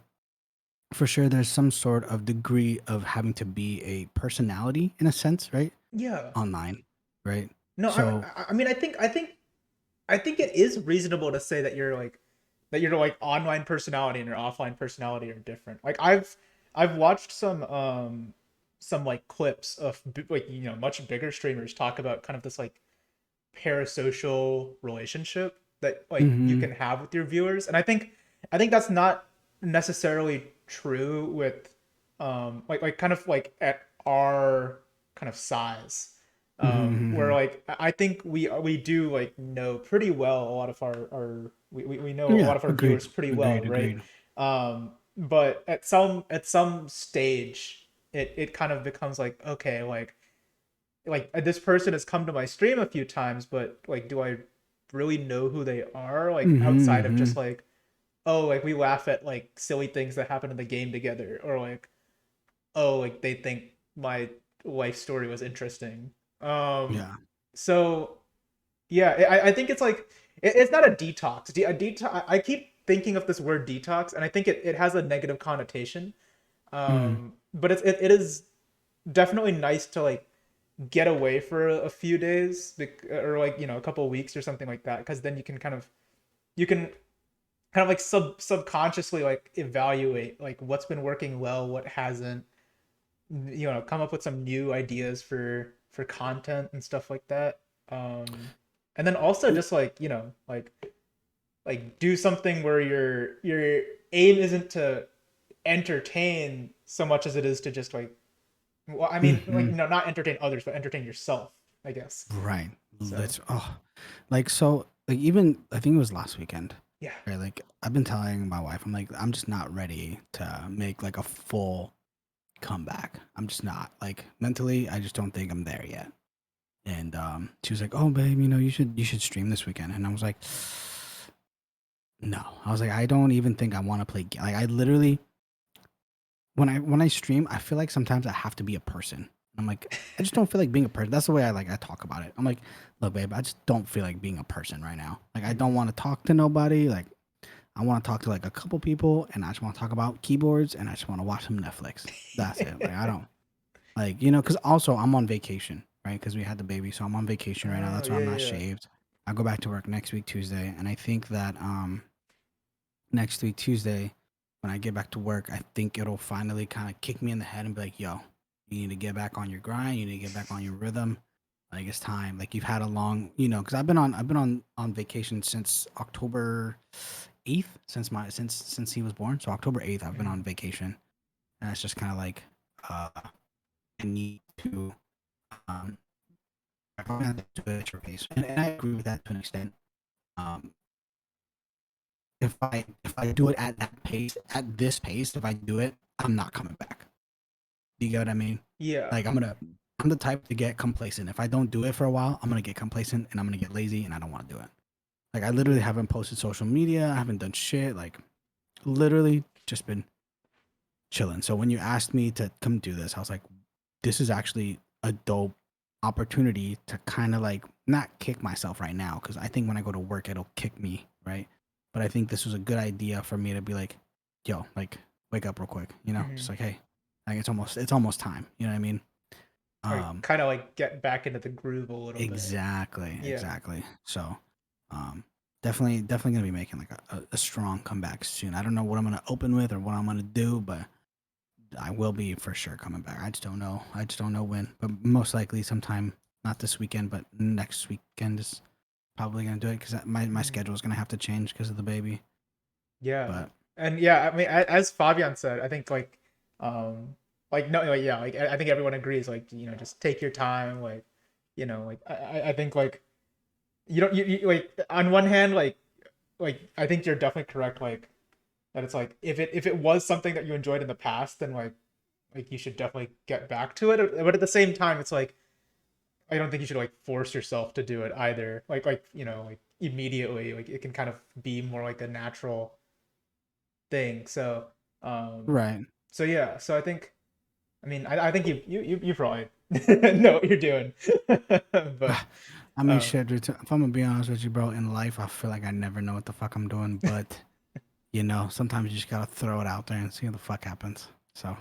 for sure there's some sort of degree of having to be a personality in a sense, right? Yeah. Online, right? No, So, I mean, I think it is reasonable to say that your like online personality and your offline personality are different. Like I've watched some like clips of like much bigger streamers talk about kind of this like parasocial relationship that like you hmm can have with your viewers, and I think that's not necessarily true with like kind of like at our kind of size, where hmm like I think we do like know pretty well a lot of we know a yeah, lot of our agreed, viewers pretty well, agreed, right? agreed. But at some stage it kind of becomes like, okay, like this person has come to my stream a few times, but like do I really know who they are, like outside of Hmm just like, oh, like we laugh at like silly things that happen in the game together, or like, oh, like they think my life story was interesting. um Yeah. so yeah, I think it's like it's not a detox. A detox. I keep thinking of this word detox, and I think it has a negative connotation. Mm, But it is definitely nice to like get away for a few days or like a couple of weeks or something like that, because then you can kind of like subconsciously like evaluate like what's been working well, what hasn't, come up with some new ideas for content and stuff like that. And then also just like like do something where your aim isn't to entertain so much as it is to just like, well, I mean, like, hmm. not entertain others but entertain yourself, I guess. Right. So Let's like so like even I think it was last weekend. yeah. Right. Like I've been telling my wife, I'm like, I'm just not ready to make like a full comeback. I'm just not like mentally. I just don't think I'm there yet. And she was like, "Oh, babe, you should stream this weekend." And I was like, "No." I was like, "I don't even think I want to play. Like, I literally when I stream, I feel like sometimes I have to be a person. I'm like, I just don't feel like being a person. That's the way I talk about it. I'm like, look, babe, I just don't feel like being a person right now. Like, I don't want to talk to nobody. Like, I want to talk to like a couple people, and I just want to talk about keyboards, and I just want to watch some Netflix. That's it. Like, I don't like because also I'm on vacation, right? Because we had the baby, so I'm on vacation right now. Oh That's why yeah, I'm not yeah. shaved. I go back to work next week Tuesday, and I think that next week Tuesday, when I get back to work, I think it'll finally kind of kick me in the head and be like, "Yo, you need to get back on your grind. You need to get back on your rhythm. Like it's time. Like you've had a long, because I've been on vacation since October 8th, since he was born. So October 8th, I've been Mhm. on vacation, and it's just kind of like I need to um I probably have to do it at your pace, and I agree with that to an extent. Um, if I do it at that pace, at this pace, if I do it, I'm not coming back. Do you get what I mean? Yeah. Like I'm the type to get complacent. If I don't do it for a while, I'm gonna get complacent and I'm gonna get lazy and I don't want to do it. Like I literally Yeah. haven't posted social media, I haven't done shit. Like literally just been chilling. So when you asked me to come do this, I was like, this is actually a dope opportunity to kind of like not kick myself right now because I think when I go to work it'll kick me, right? But I think this was a good idea for me to be like, yo, like wake up real quick, Hmm. just like hey, like it's almost time, you know what I mean? Like Um, kind of like get back into the groove a little bit. exactly, Yeah. exactly. So, um, definitely gonna be making like a strong comeback soon. I don't know what I'm gonna open with or what I'm gonna do, but I will be for sure coming back. I just don't know. I just don't know when, but most likely sometime not this weekend, but next weekend is probably gonna do it because my Mhm. schedule is gonna have to change because of the baby. Yeah. But And yeah, I mean, as Fabian said, I think like no, like yeah, like I think everyone agrees, like just take your time, like like I think like you don't you like on one hand like I think you're definitely correct, like that it's like if it was something that you enjoyed in the past, then like you should definitely get back to it. But at the same time, it's like I don't think you should like force yourself to do it either. Like immediately, like it can kind of be more like a natural thing. Um, right, so yeah, so I think I mean I think you probably know what you're doing, but I mean, um, shit. Dude, if I'm gonna be honest with you, bro, in life I feel like I never know what the fuck I'm doing, but sometimes you just gotta throw it out there and see what the fuck happens. So.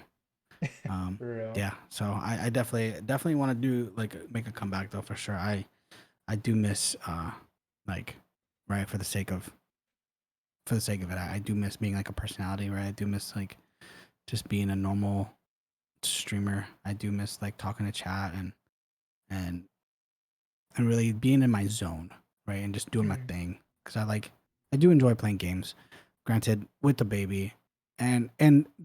Um, for real. yeah, so I definitely want to do like make a comeback though for sure. I do miss like right for the sake of it. I do miss being like a personality, right? I do miss like just being a normal streamer. I do miss like talking to chat and and really being in my zone, right? And just doing my Mhm. thing because I do enjoy playing games. Granted, with the baby, and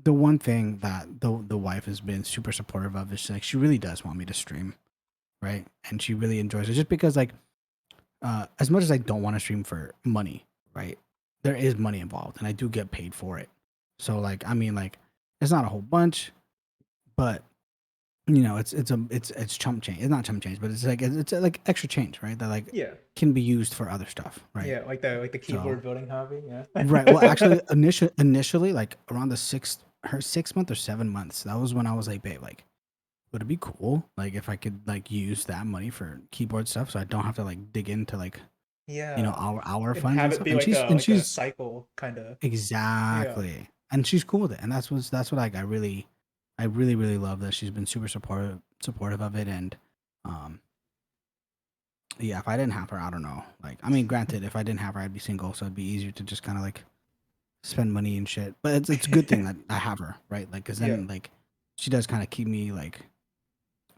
the one thing that the wife has been super supportive of is like she really does want me to stream, right? And she really enjoys it just because like as much as I don't want to stream for money, right? There is money involved, and I do get paid for it. So like I mean like it's not a whole bunch, but it's chump change. It's not chump change, but it's like extra change, right? That like Yeah, can be used for other stuff, right? yeah, like the So keyboard building hobby. Yeah. right. Well, actually, initially, like around her 6 month or 7 months, that was when I was like, babe, like, would it be cool, like, if I could like use that money for keyboard stuff, so I don't have to like dig into like Yeah. our And funds have and it stuff. be And like a she's cycle kind of. Yeah. exactly, and she's cool with it, and that's what like I really love that she's been super supportive of it, and um yeah, if I didn't have her, I don't know. Like, I mean, granted, if I didn't have her, I'd be single, so it'd be easier to just kind of like spend money and shit. But it's a good thing that I have her, right? Like, cause Yeah. then like she does kind of keep me like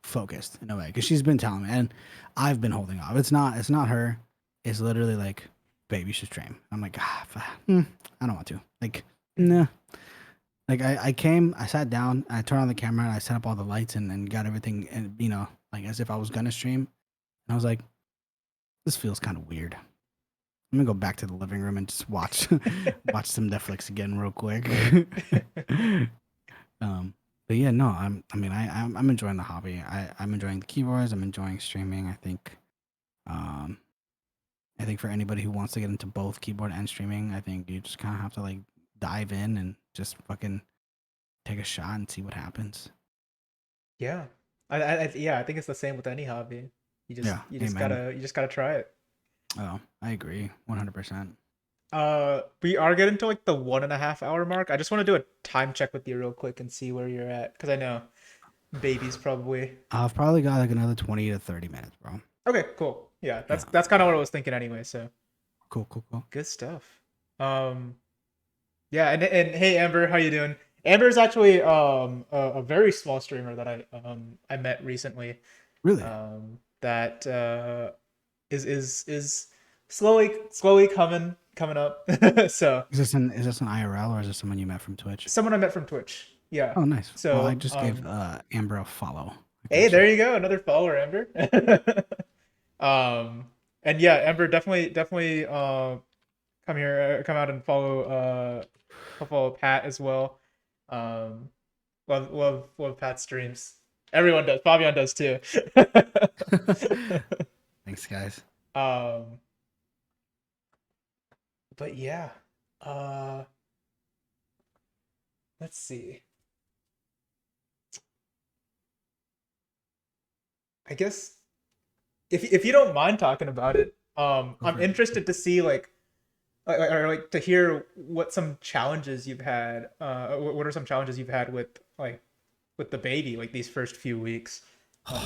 focused in a way, cause she's been telling me, and I've been holding off. It's not her. It's literally like, babe, you should stream. I'm like, I don't want to. Like, Mhm. nah. Like I sat down, I turned on the camera, and I set up all the lights and got everything, and like as if I was gonna stream. And I was like, this feels kind of weird. I'm gonna go back to the living room and just watch watch some Netflix again real quick. um, but yeah, no, I'm enjoying the hobby. I'm enjoying the keyboards. I'm enjoying streaming. Um, I think for anybody who wants to get into both keyboard and streaming, I think you just kind of have to like dive in and just fucking take a shot and see what happens. Yeah. Yeah, I think it's the same with any hobby. Yeah, amen. You just gotta try it. Oh, I agree, 100%. We are getting to like the 1.5 hour mark. I just want to do a time check with you real quick and see where you're at, because I know babies probably. I've probably got like another 20 to 30 minutes, bro. Okay, cool. Yeah, Yeah, that's kind of what I was thinking anyway. So cool, cool, cool. good stuff. Um, yeah, and hey Amber, how you doing? Amber is actually a very small streamer that I met recently. Really? That is slowly coming up. So Is this an IRL or is this someone you met from Twitch? someone I met from Twitch. Yeah. Oh, nice. Well, I So just gave Amber a follow. I hey, got you. there you go, another follower, Amber. um, and yeah, Amber, definitely come here, come out and follow Pat as well. Um, love Pat's streams. Everyone does. Fabian does too. Thanks, guys. um, but yeah, uh, let's see. I guess if you don't mind talking about it, Go I'm for it. interested to see like to hear what some challenges you've had. What are some challenges you've had with the baby, like these first few weeks? Um,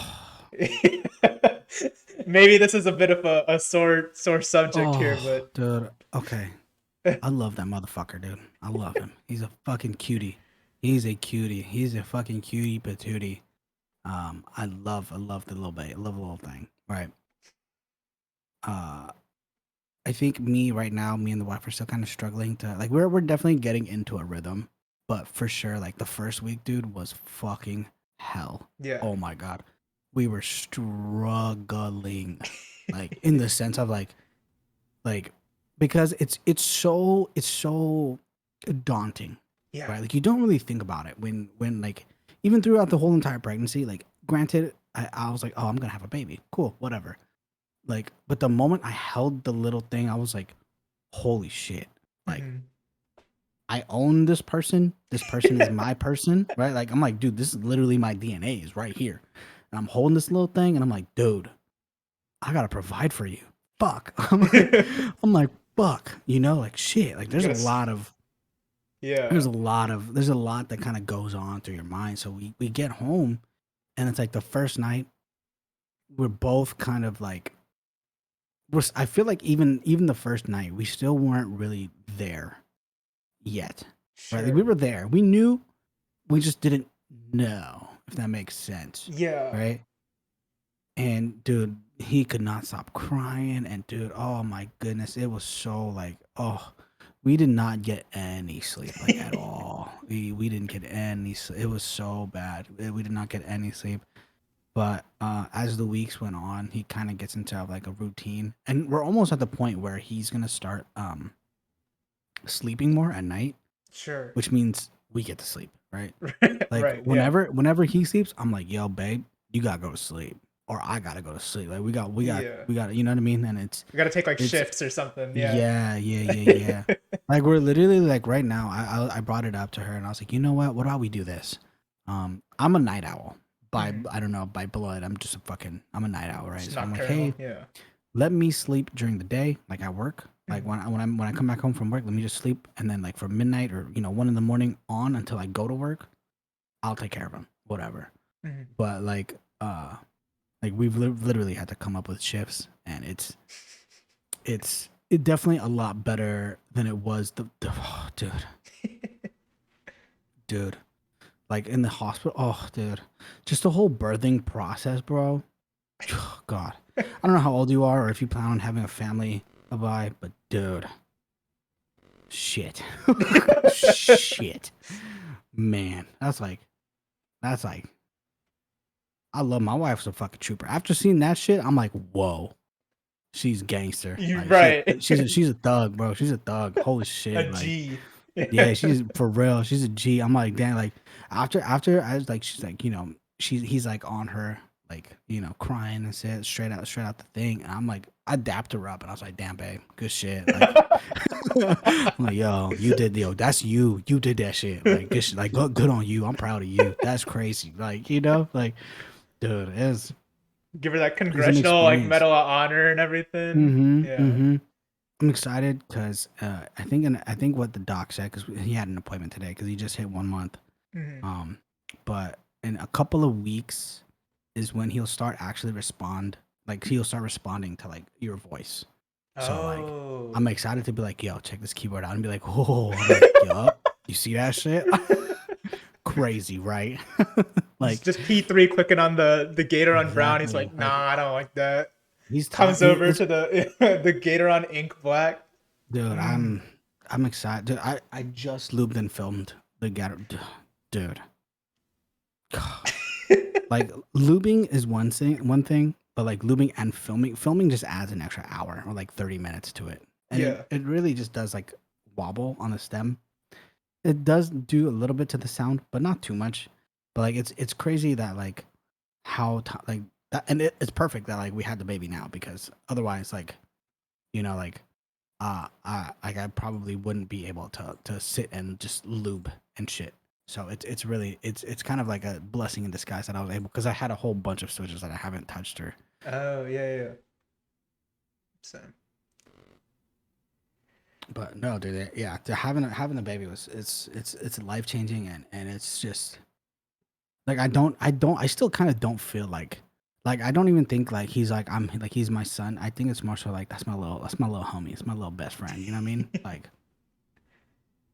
maybe this is a bit of a sore subject here, Oh, but dude. Okay. I love that motherfucker, dude. I love him. He's a fucking cutie. He's a cutie. He's a fucking cutie patootie. I love the little baby. I love the little thing. Right. Uh, I think right now, me and the wife are still kind of struggling to like we're definitely getting into a rhythm, but for sure, like the first week, dude, was fucking hell. yeah, Oh my god, we were struggling, like in the sense of like because it's so daunting, yeah, right? Like you don't really think about it when like even throughout the whole entire pregnancy. Like granted, I was like, oh, I'm gonna have a baby, cool, whatever. Like, but the moment I held the little thing, I was like, holy shit. Like, hmm I own this person. This person is my person, right? Like, I'm like, dude, this is literally my DNA is right here. And I'm holding this little thing and I'm like, dude, I gotta provide for you. Fuck. I'm like, fuck, like shit. Like you there's a gotta, lot of yeah, there's a lot that kind of goes on through your mind. So we get home and it's like the first night, we're both kind of like I feel like even the first night, we still weren't really there yet, right? Like we sure, were there, we knew, we just didn't know if that makes sense, yeah, right? And dude, he could not stop crying, and dude, oh my goodness, it was so like, oh, we did not get any sleep, like at all. We didn't get any sleep. It was so bad. We did not get any sleep. But as the weeks went on, he kind of gets into like a routine, and we're almost at the point where he's gonna start sleeping more at night, sure, which means we get to sleep, right? Like right, yeah. whenever he sleeps, I'm like, yo, babe, you gotta go to sleep, or I gotta go to sleep. Like Yeah. we got, you know what I mean? And it's We gotta take like it's shifts or something. Yeah. yeah, yeah, yeah, yeah. Like we're literally like right now. I brought it up to her and I was like, you know what? What about we do this? I'm a night owl by Mhm. I don't know by blood. I'm a night owl, right? Just So I'm like, hey, nocturnal. Yeah. let me sleep during the day, like at work. Like Mhm. when I come back home from work, let me just sleep, and then like from midnight or 1 in the morning on until I go to work, I'll take care of him, whatever. Mhm. But like we've literally had to come up with shifts, and it definitely a lot better than it was. Oh, dude, like in the hospital. Oh, dude, just the whole birthing process, bro. God, I don't know how old you are or if you plan on having a family by, but dude, shit, shit, man, that's like I love my wife's a fucking trooper. After seeing that shit, I'm like, whoa, she's gangster. You're Like right. she's a thug, bro. She's a thug. Holy A shit, like G. yeah, she's for real. She's a G. I'm like, damn, like after I was like, she's like, he's like on her, like, crying and shit, straight out the thing. And I'm like, I dapped her up and I was like, damn, babe, good shit. Like, I'm like, yo, that's you. You did that shit. Like, good shit. Like, good on you. I'm proud of you. That's crazy. Like, like, dude, Give her that it's an congressional like experience. Medal of Honor and everything. Mm-hmm. Yeah. Mm-hmm. I'm excited because I think what the doc said, because he had an appointment today because he just hit 1 month. Mhm. Um, but in a couple of weeks is when he'll start actually respond. Like he'll start responding to like your voice. So like, Oh. I'm excited to be like, yo, check this keyboard out and be like, oh, I'm like, yup, you see that shit? Crazy, right? Like Just P3 clicking on the Gator on Brown. He's exactly. like, nah, Like I don't like that. he's Comes talking. over to the the Gator on Ink Black. Dude, Mm. I'm excited. Dude, I just lubed and filmed the Gator. Dude, like lubing is one thing, but like lubing and filming just adds an extra hour or like 30 minutes to it, and it Yeah. it really just does like wobble on the stem. It does do a little bit to the sound, but not too much. But like it's crazy that like like that, and it's perfect that like we had the baby now because otherwise like like I probably wouldn't be able to sit and just lube and shit. So it's really it's kind of like a blessing in disguise that I was able because I had a whole bunch of switches that I haven't touched her. Oh yeah, yeah. So But no, dude, yeah, to having a baby was it's life changing and it's just like I still kind of don't feel like I don't even think like he's like I'm like he's my son. I think it's more so like that's my little homie. It's my little best friend. You know what I mean? Like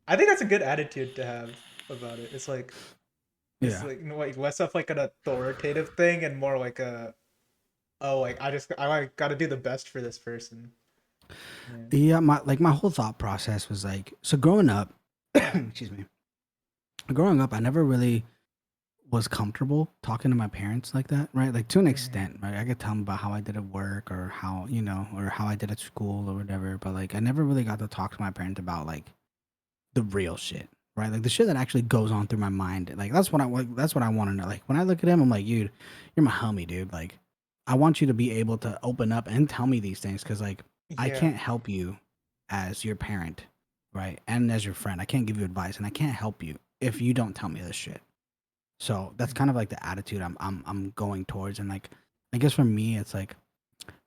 I think that's a good attitude to have about it. It's yeah. like less of like an authoritative thing and more like a, oh, like I like got to do the best for this person. Yeah. Yeah, my whole thought process was like so growing up, excuse me. Growing up, I never really was comfortable talking to my parents like that, right? Like to an Mhm. extent, right? I could tell them about how I did at work or how, or how I did at school or whatever, but like I never really got to talk to my parents about like the real shit, right? Like the shit that actually goes on through my mind. Like that's what I want to know. Like when I look at him, I'm like, dude, you're my homie, dude. Like I want you to be able to open up and tell me these things cuz like I Yeah. can't help you as your parent, right? And as your friend. I can't give you advice and I can't help you if you don't tell me this shit. So that's Mhm. kind of like the attitude I'm going towards and like I guess for me it's like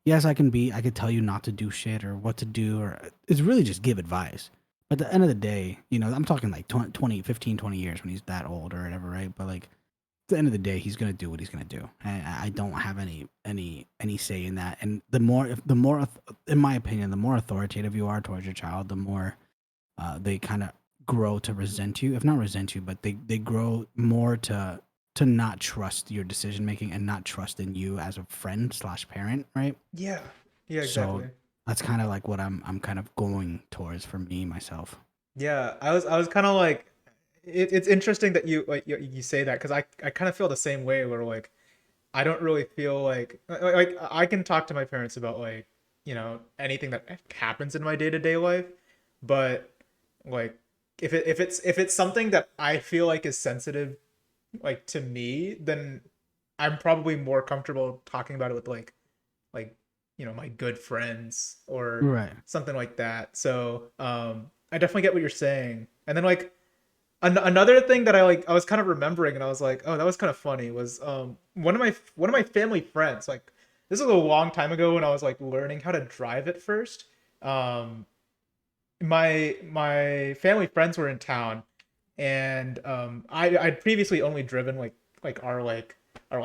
yes, I could tell you not to do shit or what to do or it's really just give advice. But at the end of the day, I'm talking like 20, 15, 20 years when he's that old or whatever, right? But like at the end of the day, he's going to do what he's going to do. And I don't have any say in that. And in my opinion, the more authoritative you are towards your child, the more they kind of grow to resent you, if not resent you, but they grow more to not trust your decision making and not trust in you as a friend slash parent, right? Yeah. Yeah, So exactly. that's kind of like what I'm kind of going towards for me myself. Yeah, I was kind of like, it's interesting that you say that because I kind of feel the same way where like I don't really feel like I can talk to my parents about like anything that happens in my day-to-day life, but like if it's something that I feel like is sensitive like to me, then I'm probably more comfortable talking about it with like my good friends or Right. something like that. So I definitely get what you're saying. And then like another thing that I was kind of remembering and I was like, oh, that was kind of funny was one of my family friends, like this was a long time ago when I was like learning how to drive at first. Um, my family friends were in town, and I'd previously only driven our like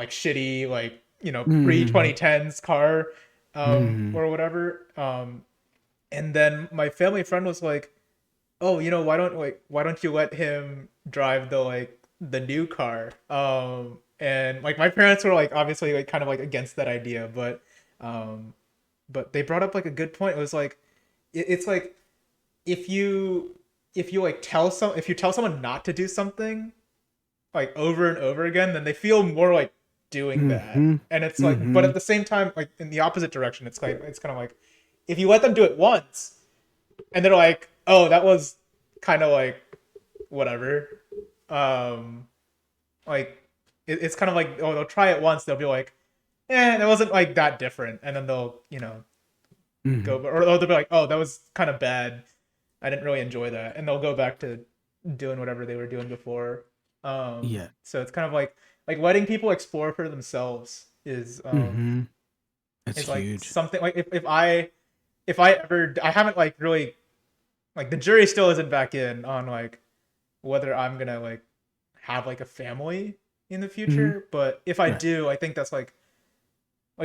shitty like pre Mm-hmm. 2010s car Mm-hmm. or whatever. And then my family friend was like, oh, why don't you let him drive the new car? And like my parents were like obviously like kind of like against that idea, um but they brought up like a good point. It was like it's like if you if you tell someone not to do something like over and over again, then they feel more like doing that. Mm-hmm. And it's like, but Mm-hmm. at the same time, like in the opposite direction, it's kind of like if you let them do it once and they're like, oh, that was kind of like whatever. Um, like it's kind of like, oh, they'll try it once, they'll be like, that wasn't like that different, and then they'll Mm-hmm. go, or they'll be like, oh, that was kind of bad. I didn't really enjoy that, and they'll go back to doing whatever they were doing before. Yeah. So it's kind of like letting people explore for themselves Mm-hmm. It's is like huge. something like if I ever I haven't like really like the jury still isn't back in on like whether I'm gonna like have like a family in the Mm-hmm. future, but if I Right. do, I think that's like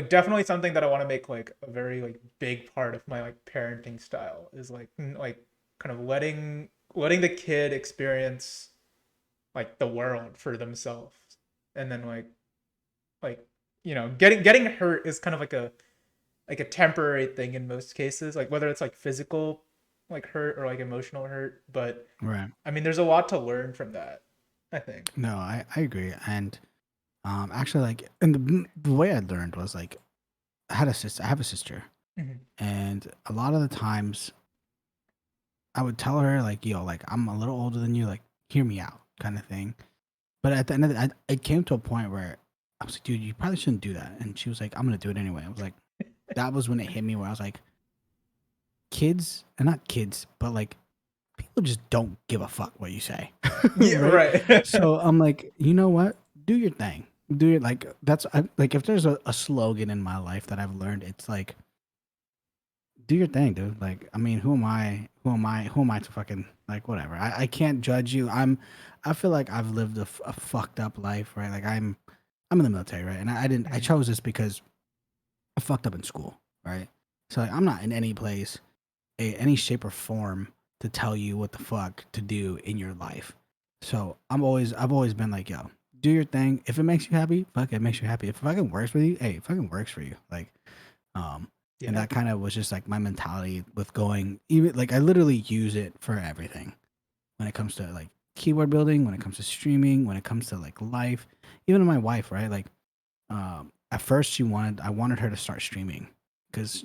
definitely something that I want to make like a very like big part of my like parenting style is like kind of letting the kid experience like the world for themselves, and then like getting hurt is kind of like a temporary thing in most cases, like whether it's like physical like hurt or like emotional hurt, but Right. I mean there's a lot to learn from that, I think. No, I agree. And actually, like, and the way I learned was like, I had a sister. I have a sister, Mm-hmm. and a lot of the times I would tell her like, "Yo, like I'm a little older than you. Like, hear me out," kind of thing. But at the end of it came to a point where I was like, "Dude, you probably shouldn't do that." And she was like, "I'm gonna do it anyway." I was like, that was when it hit me where I was like, kids, and not kids, but like people just don't give a fuck what you say, Yeah, right? right. So I'm like, you know what? Do your thing. Do it like that's like if there's a slogan in my life that I've learned, it's like do your thing, dude. Like, I mean, who am I? Who am I? Who am I to fucking like whatever? I can't judge you. I feel like I've lived a fucked up life, right? Like I'm in the military, right? And I didn't I Mhm. chose this because I fucked up in school, right? So like, I'm not in any place, any shape or form to tell you what the fuck to do in your life. So I've always been like, yo, do your thing. If it makes you happy, fuck it makes you happy. If it fucking works for you, hey, it fucking works for you. Like, um, and Yeah. that kind of was just like my mentality with going. Even like I literally use it for everything when it comes to like keyboard building, when it comes to streaming, when it comes to like life. Even my wife, right? Like at first I wanted her to start streaming because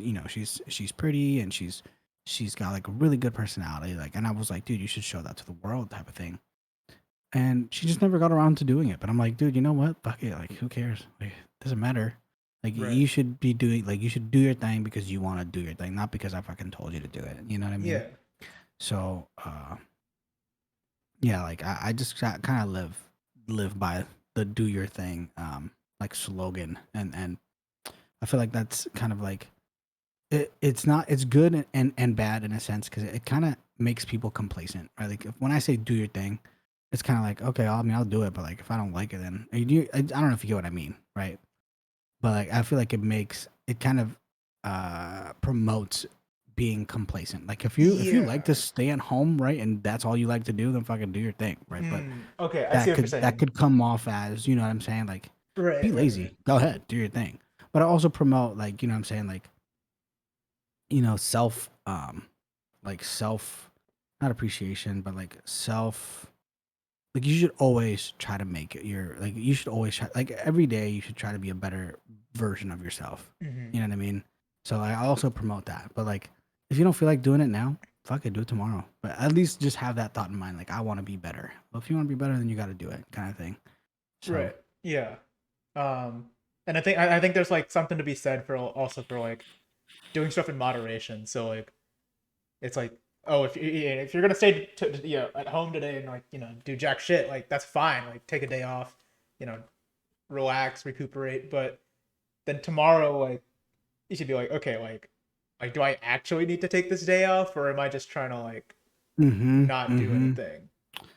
she's pretty and she's got like a really good personality, like, and I was like, dude, you should show that to the world type of thing. And she just never got around to doing it, but I'm like, dude, you know what, fuck it, like, who cares, like, it doesn't matter. Like, Right. you should be doing, like, you should do your thing because you want to do your thing, not because I fucking told you to do it, you know what I mean? Yeah. So yeah, like I just kind of live by the do your thing like slogan. And I feel like that's kind of like it's not it's good and bad in a sense because it kind of makes people complacent, right? Like when I say do your thing, it's kind of like, okay, I mean, I'll do it, but like if I don't like it, then I don't know if you get what I mean, right? But like I feel like it kind of promotes being complacent. Like if you like Yeah. to stay at home, right, and that's all you like to do, then fucking do your thing, right? But Okay, I see what you're that saying. could come off as, you know what I'm saying, like, be Right, right, right. lazy, go ahead, do your thing. But I also promote, like, you know what I'm saying, like, self like self, not appreciation, but like self, like you should always try to make it your, like, you should always try, like, every day you should try to be a better version of yourself, Hmm. you know what I mean? So like, I also promote that. But like if you don't feel like doing it now, fuck it, do it tomorrow. But at least just have that thought in mind, like, I want to be better. Well, if you want to be better, then you got to do it, kind of thing. So Right. Yeah. Um, and I think there's like something to be said for also for like doing stuff in moderation. So like it's like, oh, if you're gonna stay at home today and like do jack shit, like that's fine. Like take a day off, you know, relax, recuperate. But then tomorrow, like, you should be like, okay, like, do I actually need to take this day off, or am I just trying to like Mm-hmm. not do Mm-hmm. anything,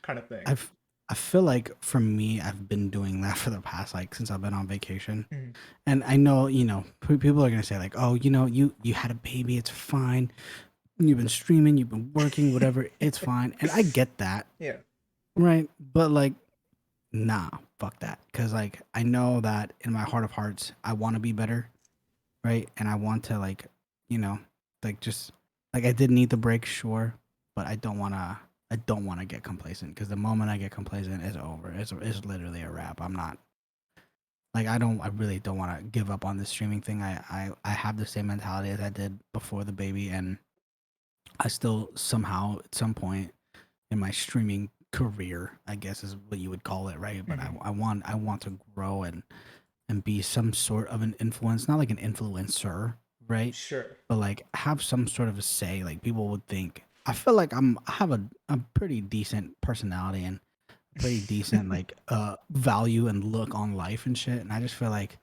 kind of thing? I've I feel like for me, I've been doing that for the past like since I've been on vacation, Mhm. and I know people are gonna say like, oh, you had a baby, it's fine. You've been streaming, you've been working, whatever, it's fine, and I get that, Yeah. right? But like, nah, fuck that, because like I know that in my heart of hearts, I want to be better, right? And I want to like, you know, like just like I did need the break, sure, but I don't want to. I don't want to get complacent because the moment I get complacent, it's over. It's literally a wrap. I'm not like I don't. I really don't want to give up on this streaming thing. I have the same mentality as I did before the baby, and I still somehow at some point in my streaming career, I guess is what you would call it, right? But Hmm. I want to grow and be some sort of an influence, not like an influencer, right? Sure. But like have some sort of a say. Like people would think I feel like I have a pretty decent personality and pretty decent like value and look on life and shit. And I just feel like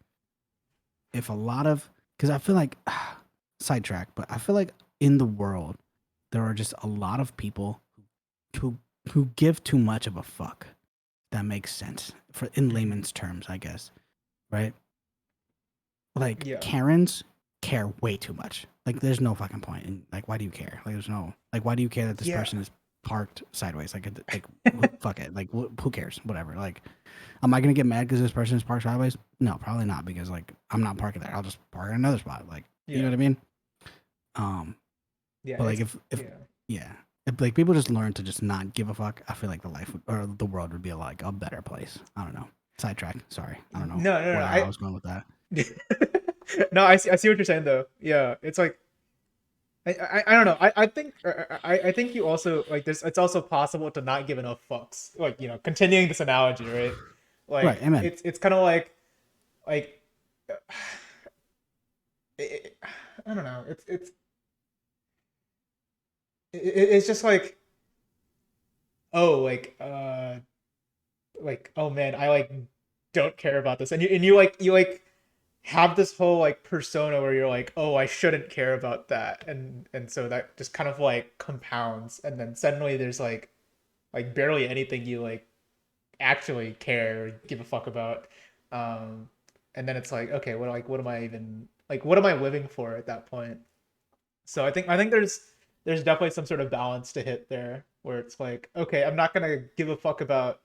if a lot of because I feel like sidetrack, but I feel like in the world there are just a lot of people who who give too much of a fuck. That makes sense for in Hmm. layman's terms, I guess, right? Like Yeah. Karens care way too much. Like there's no fucking point. And like, why do you care? Like there's no like, why do you care that this Yeah. person is parked sideways? Fuck it. Like who cares? Whatever. Like, am I gonna get mad because this person is parked sideways? No, probably not because like I'm not parking there. I'll just park in another spot. Like, you know Yeah. what I mean? Um, Yeah. but like It's if yeah. yeah, if like people just learn to just not give a fuck, I feel like the life would, or the world would be like a better place. I don't know. Sidetrack. Sorry, I don't know No, no, no. where I was going with that. No, I see what you're saying though. Yeah, it's like I don't know. I think you also like this. It's also possible to not give enough fucks. Like continuing this analogy, right? Right. Like Amen. it's kind of like it, I don't know. It's just like oh like oh man, I like don't care about this, and you have this whole like persona where you're like, oh, I shouldn't care about that, and so that just kind of like compounds, and then suddenly there's like barely anything you like actually care or give a fuck about, um, and then it's like, okay, what am I even like? What am I living for at that point? So I think there's definitely some sort of balance to hit there where it's like, okay, I'm not gonna give a fuck about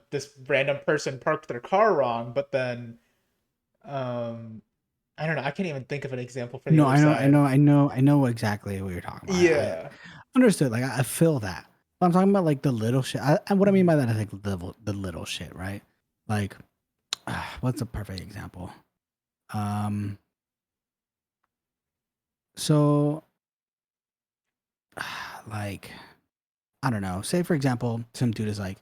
this random person parked their car wrong, but then um I don't know. I can't even think of an example for the No, other side. I know exactly what you're talking about. I Yeah. understood. Like I feel that. But I'm talking about like the little shit. And what I mean Hmm. by that is like the little shit, right? Like, what's a perfect example? Um, so like I don't know. Say for example, some dude is like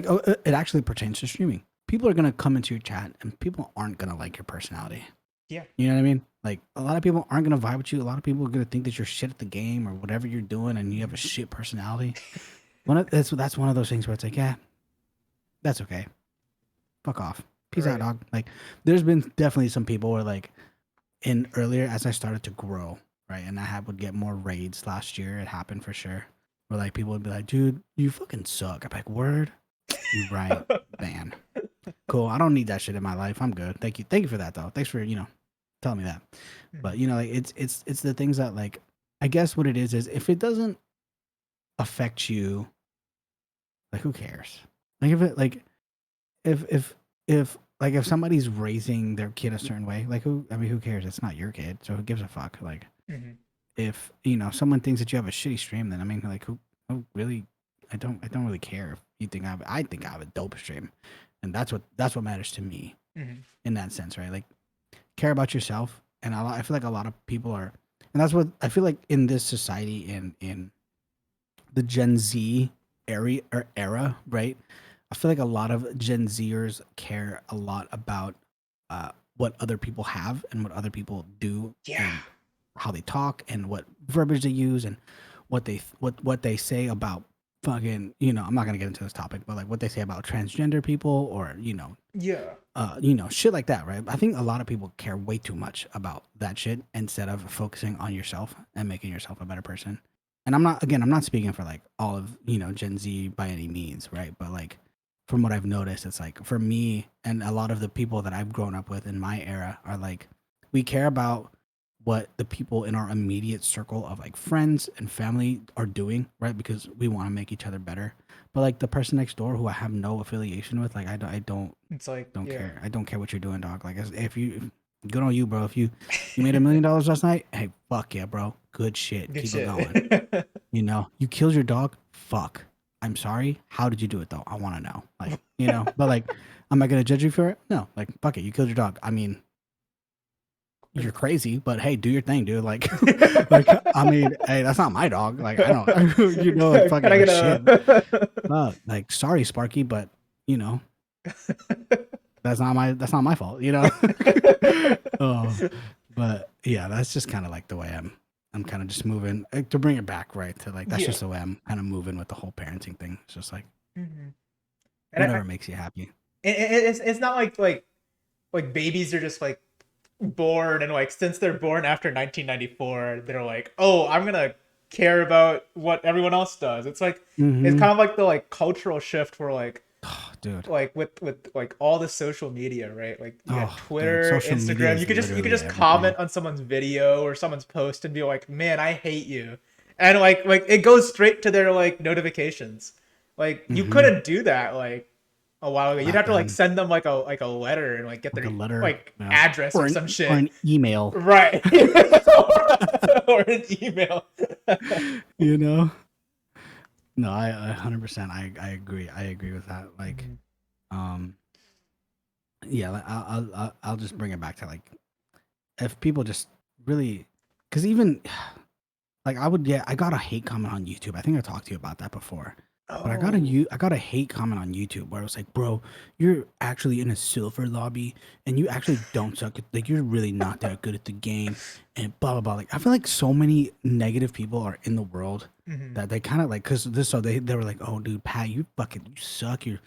oh, it actually pertains to streaming. People are gonna come into your chat, and people aren't gonna like your personality. Yeah. You know what I mean? Like a lot of people aren't gonna vibe with you. A lot of people are gonna think that you're shit at the game or whatever you're doing, and you have a Hmm. shit personality. That's one of those things where it's like, yeah, that's okay. Fuck off. Peace out, Right. dog. Like, there's been definitely some people where like in earlier as I started to grow, right, and would get more raids last year. It happened for sure. Where like people would be like, dude, you fucking suck. I'm like, word, you right, man. Cool. I don't need that shit in my life. I'm good. Thank you for that though. Thanks for telling me that. But Hmm. like it's the things that like I guess what it is if it doesn't affect you, like who cares? Like if it like if like if somebody's raising their kid a certain way, like who I mean who cares? It's not your kid, so who gives a fuck? Like Hmm. if someone thinks that you have a shitty stream, then I mean like who really I don't really care if you think I think I have a dope stream. And that's what matters to me Hmm. in that sense, right? Like care about yourself. And I feel like a lot of people are, and that's what I feel like in this society in the Gen Z era, right? I feel like a lot of Gen Zers care a lot about what other people have and what other people do Yeah. and how they talk and what verbiage they use and what they say about fucking, I'm not gonna get into this topic, but like what they say about transgender people or, Yeah. shit like that, right? I think a lot of people care way too much about that shit instead of focusing on yourself and making yourself a better person. And I'm not speaking for like all of, Gen Z by any means, right? But like from what I've noticed, it's like for me and a lot of the people that I've grown up with in my era are like, we care about what the people in our immediate circle of like friends and family are doing, right? Because we want to make each other better. But like the person next door who I have no affiliation with, like I It's like, don't yeah. care. I don't care what you're doing, dog. Like good on you, bro. If you made $1 million last night, hey, fuck yeah, bro. Good shit. Good Keep it going. shit. You killed your dog. Fuck. I'm sorry. How did you do it though? I want to know. Like, but like, am I gonna judge you for it? No. Like, fuck it. You killed your dog. I mean, you're crazy, but hey, do your thing, dude. Like, like, I mean, hey, that's not my dog. Like, I don't, like, Can I fucking get shit. a Like, sorry, Sparky, but that's not my fault, oh, but yeah, that's just kind of like the way I'm kind of just moving to bring it back right to like that's Yeah. just the way I'm kind of moving with the whole parenting thing. It's just like Mhm. And whatever makes you happy. it's not like babies are just like born and like since they're born after 1994 they're like, oh, I'm gonna care about what everyone else does. It's like it's Mm-hmm. kind of like the like cultural shift where Oh, dude. like with like all the social media, right? Like you got Oh, dude. Twitter, Social media Instagram. is You could literally just everything. comment on someone's video or someone's post and be like, man, I hate you. And like it goes straight to their like notifications. Like you Mm-hmm. couldn't do that like a while ago. You'd Back have to like then, send them like a letter and like get like their a letter, like yeah, address or some or shit. an email. Right. Or an email. you know. No, I 100%. I agree. I agree with that. Like, Mhm. um, yeah, like, I'll just bring it back to like if people just really, because even like I got a hate comment on YouTube. I think I talked to you about that before. But Oh. I got a hate comment on YouTube where it was like, bro, you're actually in a silver lobby and you actually don't suck at like you're really not that good at the game and blah blah blah. Like I feel like so many negative people are in the world Mhm. that they kind of like because this so they were like, oh dude, Pat, you suck. You're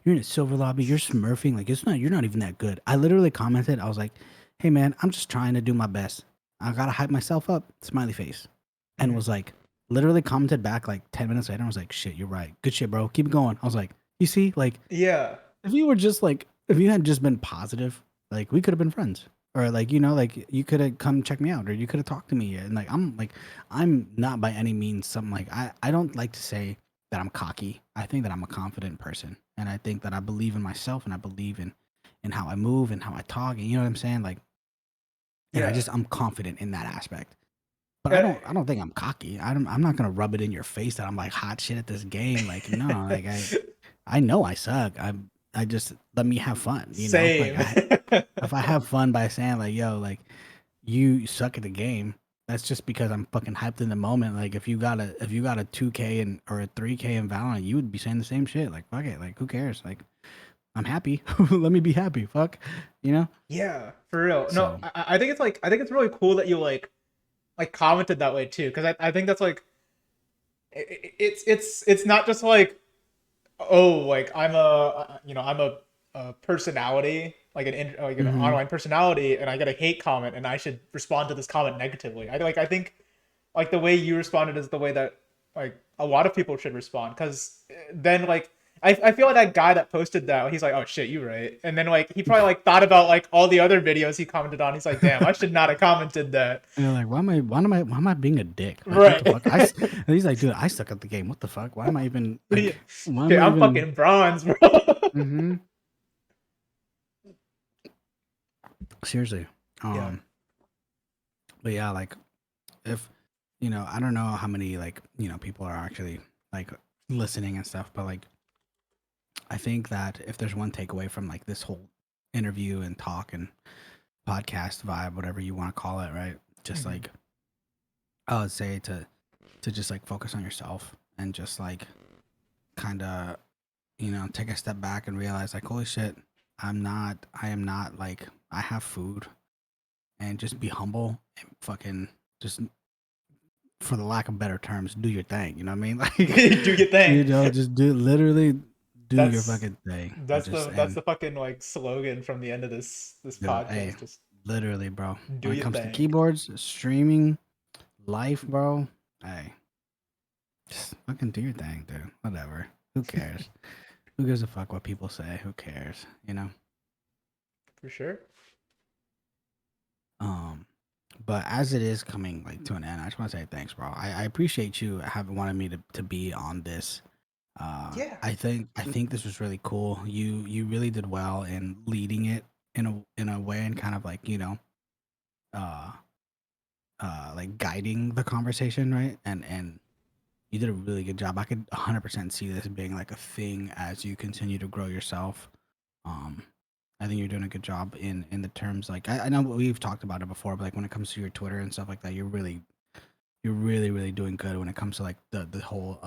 in a silver lobby. You're smurfing. Like you're not even that good. I literally commented. I was like, hey man, I'm just trying to do my best. I gotta hype myself up. Smiley face, and Mhm. was like, literally commented back like 10 minutes later. I was like, shit, you're right. Good shit, bro. Keep it going. I was like, you see, like Yeah. if you had just been positive, like we could have been friends. Or like, like you could have come check me out or you could have talked to me. And I'm not by any means something like I don't like to say that I'm cocky. I think that I'm a confident person. And I think that I believe in myself and I believe in how I move and how I talk. And you know what I'm saying? Like and Yeah. I'm confident in that aspect. But Uh, I don't think I'm cocky. I'm not gonna rub it in your face that I'm like hot shit at this game. Like no, like I know I suck. I just let me have fun. Like Same. if I have fun by saying like yo like you suck at the game, that's just because I'm fucking hyped in the moment. Like if you got a 2K and or a 3K in Valorant, you would be saying the same shit. Like fuck it. Like who cares? Like I'm happy. Let me be happy. Fuck. You know. Yeah, for real. No, So. I think it's like I think it's really cool that you like commented that way too, because I think that's like it's not just like, oh, like I'm a I'm a personality like like an Mm-hmm. online personality and I get a hate comment and I should respond to this comment negatively. I think like the way you responded is the way that like a lot of people should respond, because then like I feel like that guy that posted that, he's like, oh shit, you right, and then like he probably like thought about like all the other videos he commented on. He's like, damn, I should not have commented that. And they're like, why am I being a dick? Like, what Right. the fuck? And he's like, dude, I suck at the game. What the fuck? Why am I even Yeah. like, why am Okay, I I'm even? fucking bronze, bro. Mm-hmm. Seriously. Yeah. Um, but yeah, like if, I don't know how many like, people are actually like listening and stuff, but like, I think that if there's one takeaway from like this whole interview and talk and podcast vibe, whatever you want to call it, right? Just Mhm. like, I would say to just like focus on yourself and just like kind of take a step back and realize like holy shit, I am not like I have food, and just be humble and fucking just for the lack of better terms, do your thing. You know what I mean? Like, Do your thing. just literally do your That's fucking thing. that's Just the and fucking like slogan from the end of this dude, hey, podcast. Just literally, bro. do When it your comes to thing. keyboards, streaming, life, bro. Hey, just fucking do your thing, dude. Whatever. Who cares? Who gives a fuck what people say? Who cares? You know. For sure. Um, but as it is coming like to an end, I just want to say thanks, bro. I appreciate you having wanted me to be on this. Yeah. I think this was really cool. You really did well in leading it in a way and kind of like uh like guiding the conversation, right? And you did a really good job. I could 100% see this being like a thing as you continue to grow yourself. Um, I think you're doing a good job in the terms like I know we've talked about it before, but like when it comes to your Twitter and stuff like that, you're really doing good when it comes to like the whole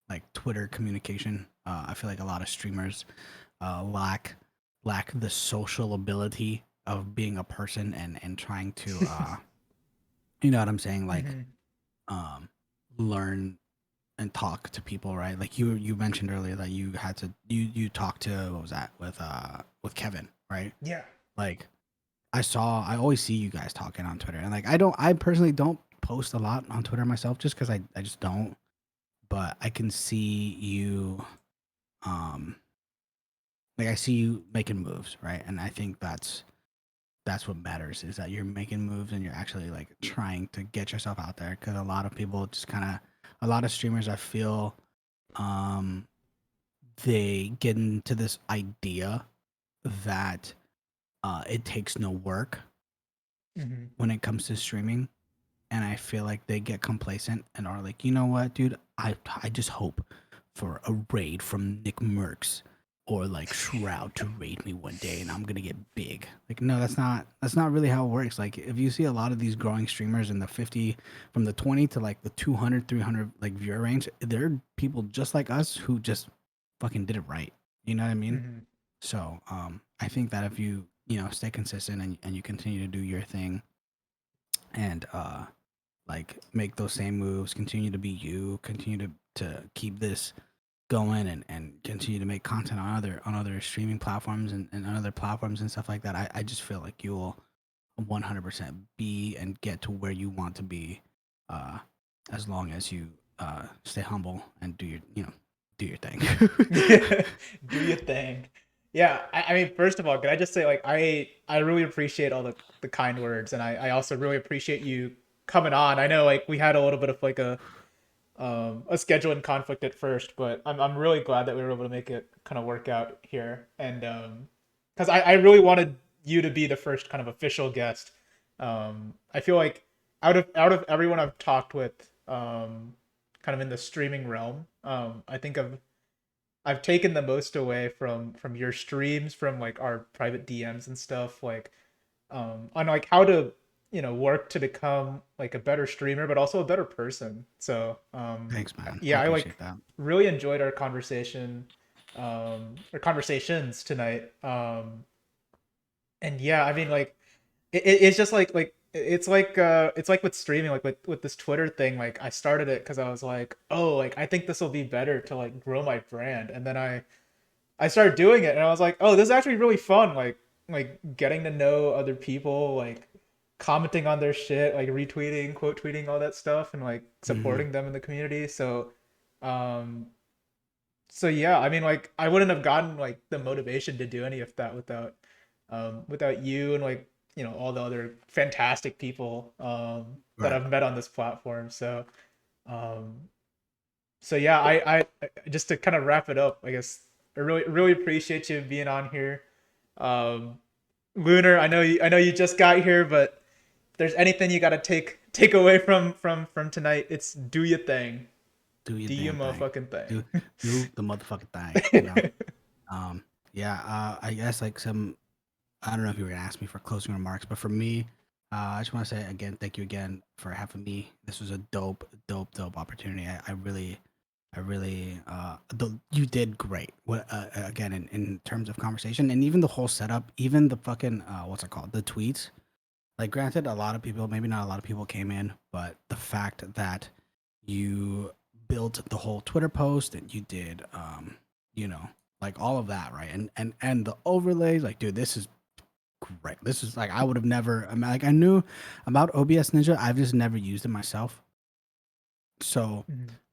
like Twitter communication. I feel like a lot of streamers lack the social ability of being a person and trying to you know what I'm saying, like Hmm. um learn and talk to people, right? Like you mentioned earlier that you had to you talked to what was that with Kevin, right? Yeah. Like I always see you guys talking on Twitter, and like I personally don't post a lot on Twitter myself just because I just don't, but I can see you um like I see you making moves, right? And I think that's what matters is that you're making moves and you're actually like trying to get yourself out there because a lot of people just kind of a lot of streamers I feel um they get into this idea that it takes no work Hmm. when it comes to streaming, and I feel like they get complacent and are like, you know what, dude, I just hope for a raid from Nick Merckx or like Shroud to raid me one day and I'm gonna get big. Like, no, that's not really how it works. Like, if you see a lot of these growing streamers in the 50 from the 20 to like the 200, 300 like viewer range, they're people just like us who just fucking did it right. You know what I mean? Hmm. So I think that if you stay consistent and you continue to do your thing and like make those same moves, continue to be you, continue to keep this going and continue to make content on other streaming platforms and on other platforms and stuff like that, I just feel like you'll 100% be and get to where you want to be uh as long as you stay humble and do your thing. Do your thing. Yeah, I mean, first of all, can I just say, like, I really appreciate all the kind words, and I also really appreciate you coming on. I know, like, we had a little bit of like a scheduling conflict at first, but I'm really glad that we were able to make it kind of work out here, and because I really wanted you to be the first kind of official guest. I feel like out of everyone I've talked with, kind of in the streaming realm, I think I've taken the most away from your streams, from like our private DMs and stuff, like on like how to work to become like a better streamer, but also a better person. So Thanks, man. I yeah, I like appreciate that. really enjoyed our conversation, or conversations tonight. And yeah, I mean, like it's just like it's like with streaming, like with this Twitter thing. Like, I started it because I was like, oh, like I think this will be better to like grow my brand, and then I started doing it, and I was like, oh, this is actually really fun. Like getting to know other people, like commenting on their shit, like retweeting, quote tweeting, all that stuff, and like Hmm. supporting them in the community. Um, so yeah, I mean, like I wouldn't have gotten like the motivation to do any of that without you and like all the other fantastic people that Right. I've met on this platform. Um, so yeah, I just to kind of wrap it up, I guess I really appreciate you being on here. Um, Lunar, I know you just got here, but if there's anything you gotta take away from tonight, it's do your thing, Do your do your damn thing. motherfucking Do thing. do the motherfucking thing. Yeah, I guess like some I don't know if you were gonna ask me for closing remarks, but for me, I just want to say again, thank you again for having me. This was a dope opportunity. You did great. What again in terms of conversation and even the whole setup, even the fucking what's it called, the tweets. like granted, a lot of people, maybe not a lot of people came in, but the fact that you built the whole Twitter post and you did, you know, like all of that, right? And the overlays, like, dude, this is great. This is like I would have never, like I knew about OBS Ninja, I've just never used it myself. So,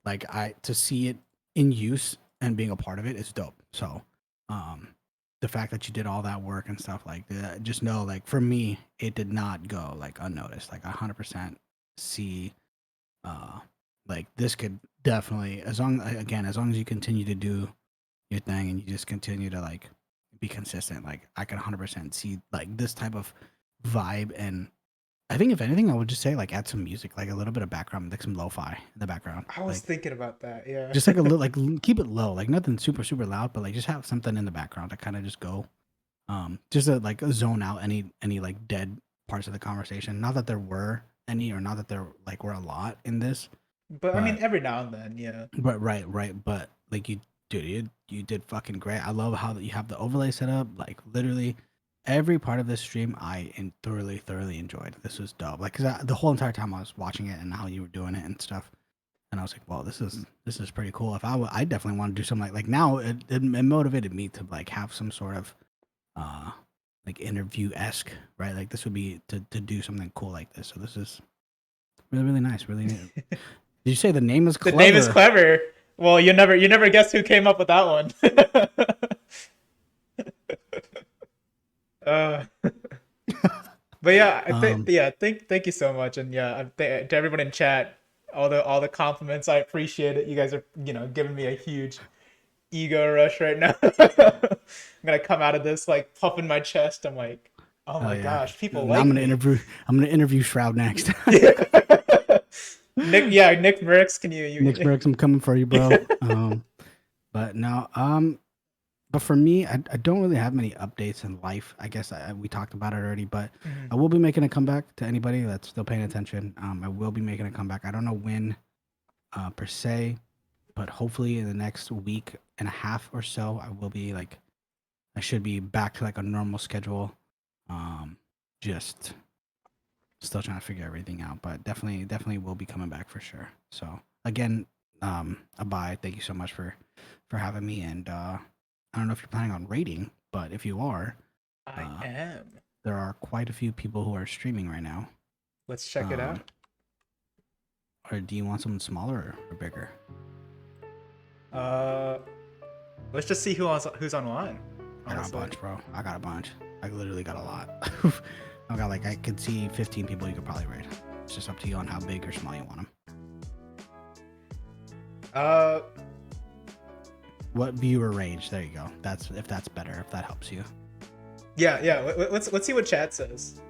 like to see it in use and being a part of it is dope. So, the fact that you did all that work and stuff like that, just know, like for me, it did not go like unnoticed. Like 100% see, like this could definitely, as long as you continue to do your thing and you just continue to like be consistent, like I can 100% see like this type of vibe. And I think if anything, I would just say like add some music, like a little bit of background, like some lo-fi in the background. I was like, thinking about that. Yeah. just like a little, like keep it low, like nothing super loud, but like just have something in the background to kind of just go, just to like zone out any like dead parts of the conversation. Not that there were any, or not that there like were a lot in this, But I mean, every now and then, yeah. but right, but like you did fucking great. I love how you have the overlay set up. Like literally every part of this stream, I thoroughly enjoyed. This was dope. Like, cause the whole entire time I was watching it and how you were doing it and stuff, and I was like, well, this is pretty cool. If I definitely want to do something like now. It motivated me to like have some sort of like interview-esque, right? Like this would be to do something cool like this. So this is really nice. Really neat. Did you say the name is clever? The name is clever. Well, you never guess who came up with that one. But yeah, thank you so much, and yeah, to everyone in chat, all the compliments, I appreciate it. You guys are giving me a huge ego rush right now. I'm gonna come out of this like puffing my chest. I'm like, oh my gosh, people like. I'm gonna interview Shroud next. Nick Merckx, can you? Nick Merckx, I'm coming for you, bro. But no, but for me, I don't really have many updates in life. I guess we talked about it already, but I will be making a comeback. To anybody that's still paying attention, I will be making a comeback. I don't know when, per se, but hopefully in the next week and a half or so, I should be back to like a normal schedule. Just still trying to figure everything out, but definitely will be coming back for sure. So again, Abai, thank you so much for having me. And I don't know if you're planning on rating, but if you are, I am. There are quite a few people who are streaming right now. Let's check it out. Or do you want something smaller or bigger? Let's just see who's online. I got a bunch, bro. I got a bunch. I literally got a lot. I could see 15 people you could probably rate. It's just up to you on how big or small you want them. What viewer range? There you go. If that's better, if that helps you. Yeah. Let's see what chat says.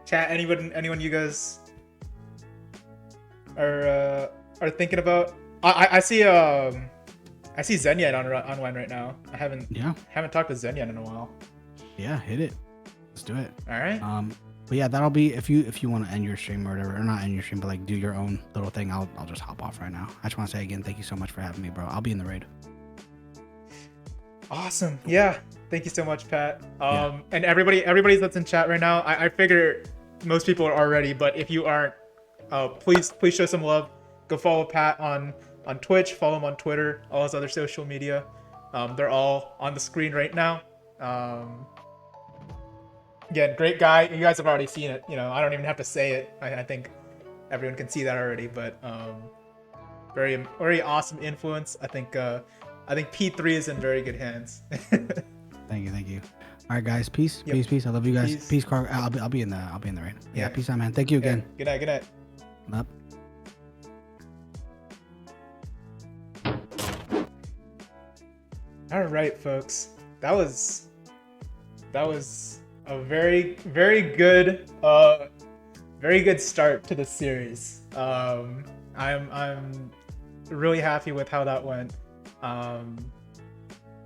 Chat, anyone you guys are thinking about? I see Zenyan online right now. I haven't talked to Zenyan in a while. Yeah, hit it. Let's do it. All right. But yeah, that'll be if you want to end your stream or whatever, or not end your stream, but like do your own little thing. I'll just hop off right now. I just want to say again, thank you so much for having me, bro. I'll be in the raid. Awesome. Yeah. Thank you so much, Pat. And everybody that's in chat right now, I figure most people are already, but if you aren't, please show some love. Go follow Pat on Twitch, follow him on Twitter, all his other social media. They're all on the screen right now. Again, great guy. You guys have already seen it. I don't even have to say it. I think everyone can see that already. But very awesome influence. I think P3 is in very good hands. Thank you. All right, guys. Peace. I love you guys. Peace, Car. I'll be in the rain. Yeah. Peace out, man. Thank you again. Yeah. Good night. Yep. All right, folks. That was a very good start to the series. I'm really happy with how that went.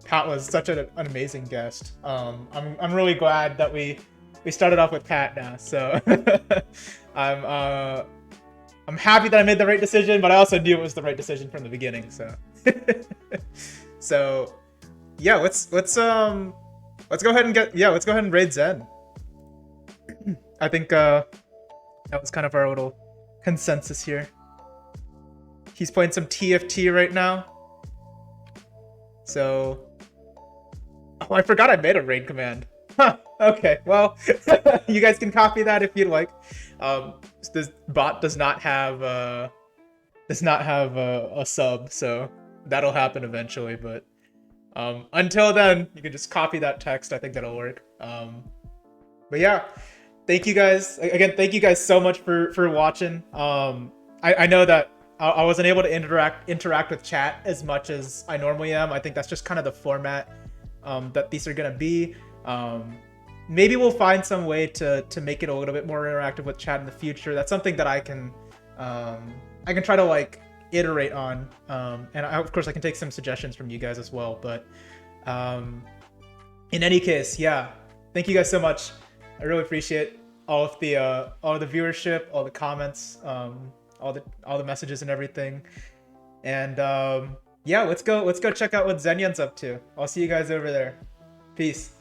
Pat was such an amazing guest. I'm really glad that we started off with Pat now. So I'm happy that I made the right decision, but I also knew it was the right decision from the beginning. So so yeah, let's go ahead and raid Zen. I think That was kind of our little consensus here. He's playing some TFT right now. So, oh, I forgot I made a raid command. Huh. Okay. Well, you guys can copy that if you'd like. This bot does not have a sub, so that'll happen eventually. But until then, you can just copy that text. I think that'll work. But yeah, thank you guys again. Thank you guys so much for watching. I know that I wasn't able to interact with chat as much as I normally am. I think that's just kind of the format that these are gonna be. Maybe we'll find some way to make it a little bit more interactive with chat in the future. That's something that I can try to like iterate on, and of course I can take some suggestions from you guys as well. But in any case, yeah, thank you guys so much. I really appreciate all of the viewership, all the comments, all the messages and everything. And yeah, let's go check out what Zenyan's up to. I'll see you guys over there. Peace.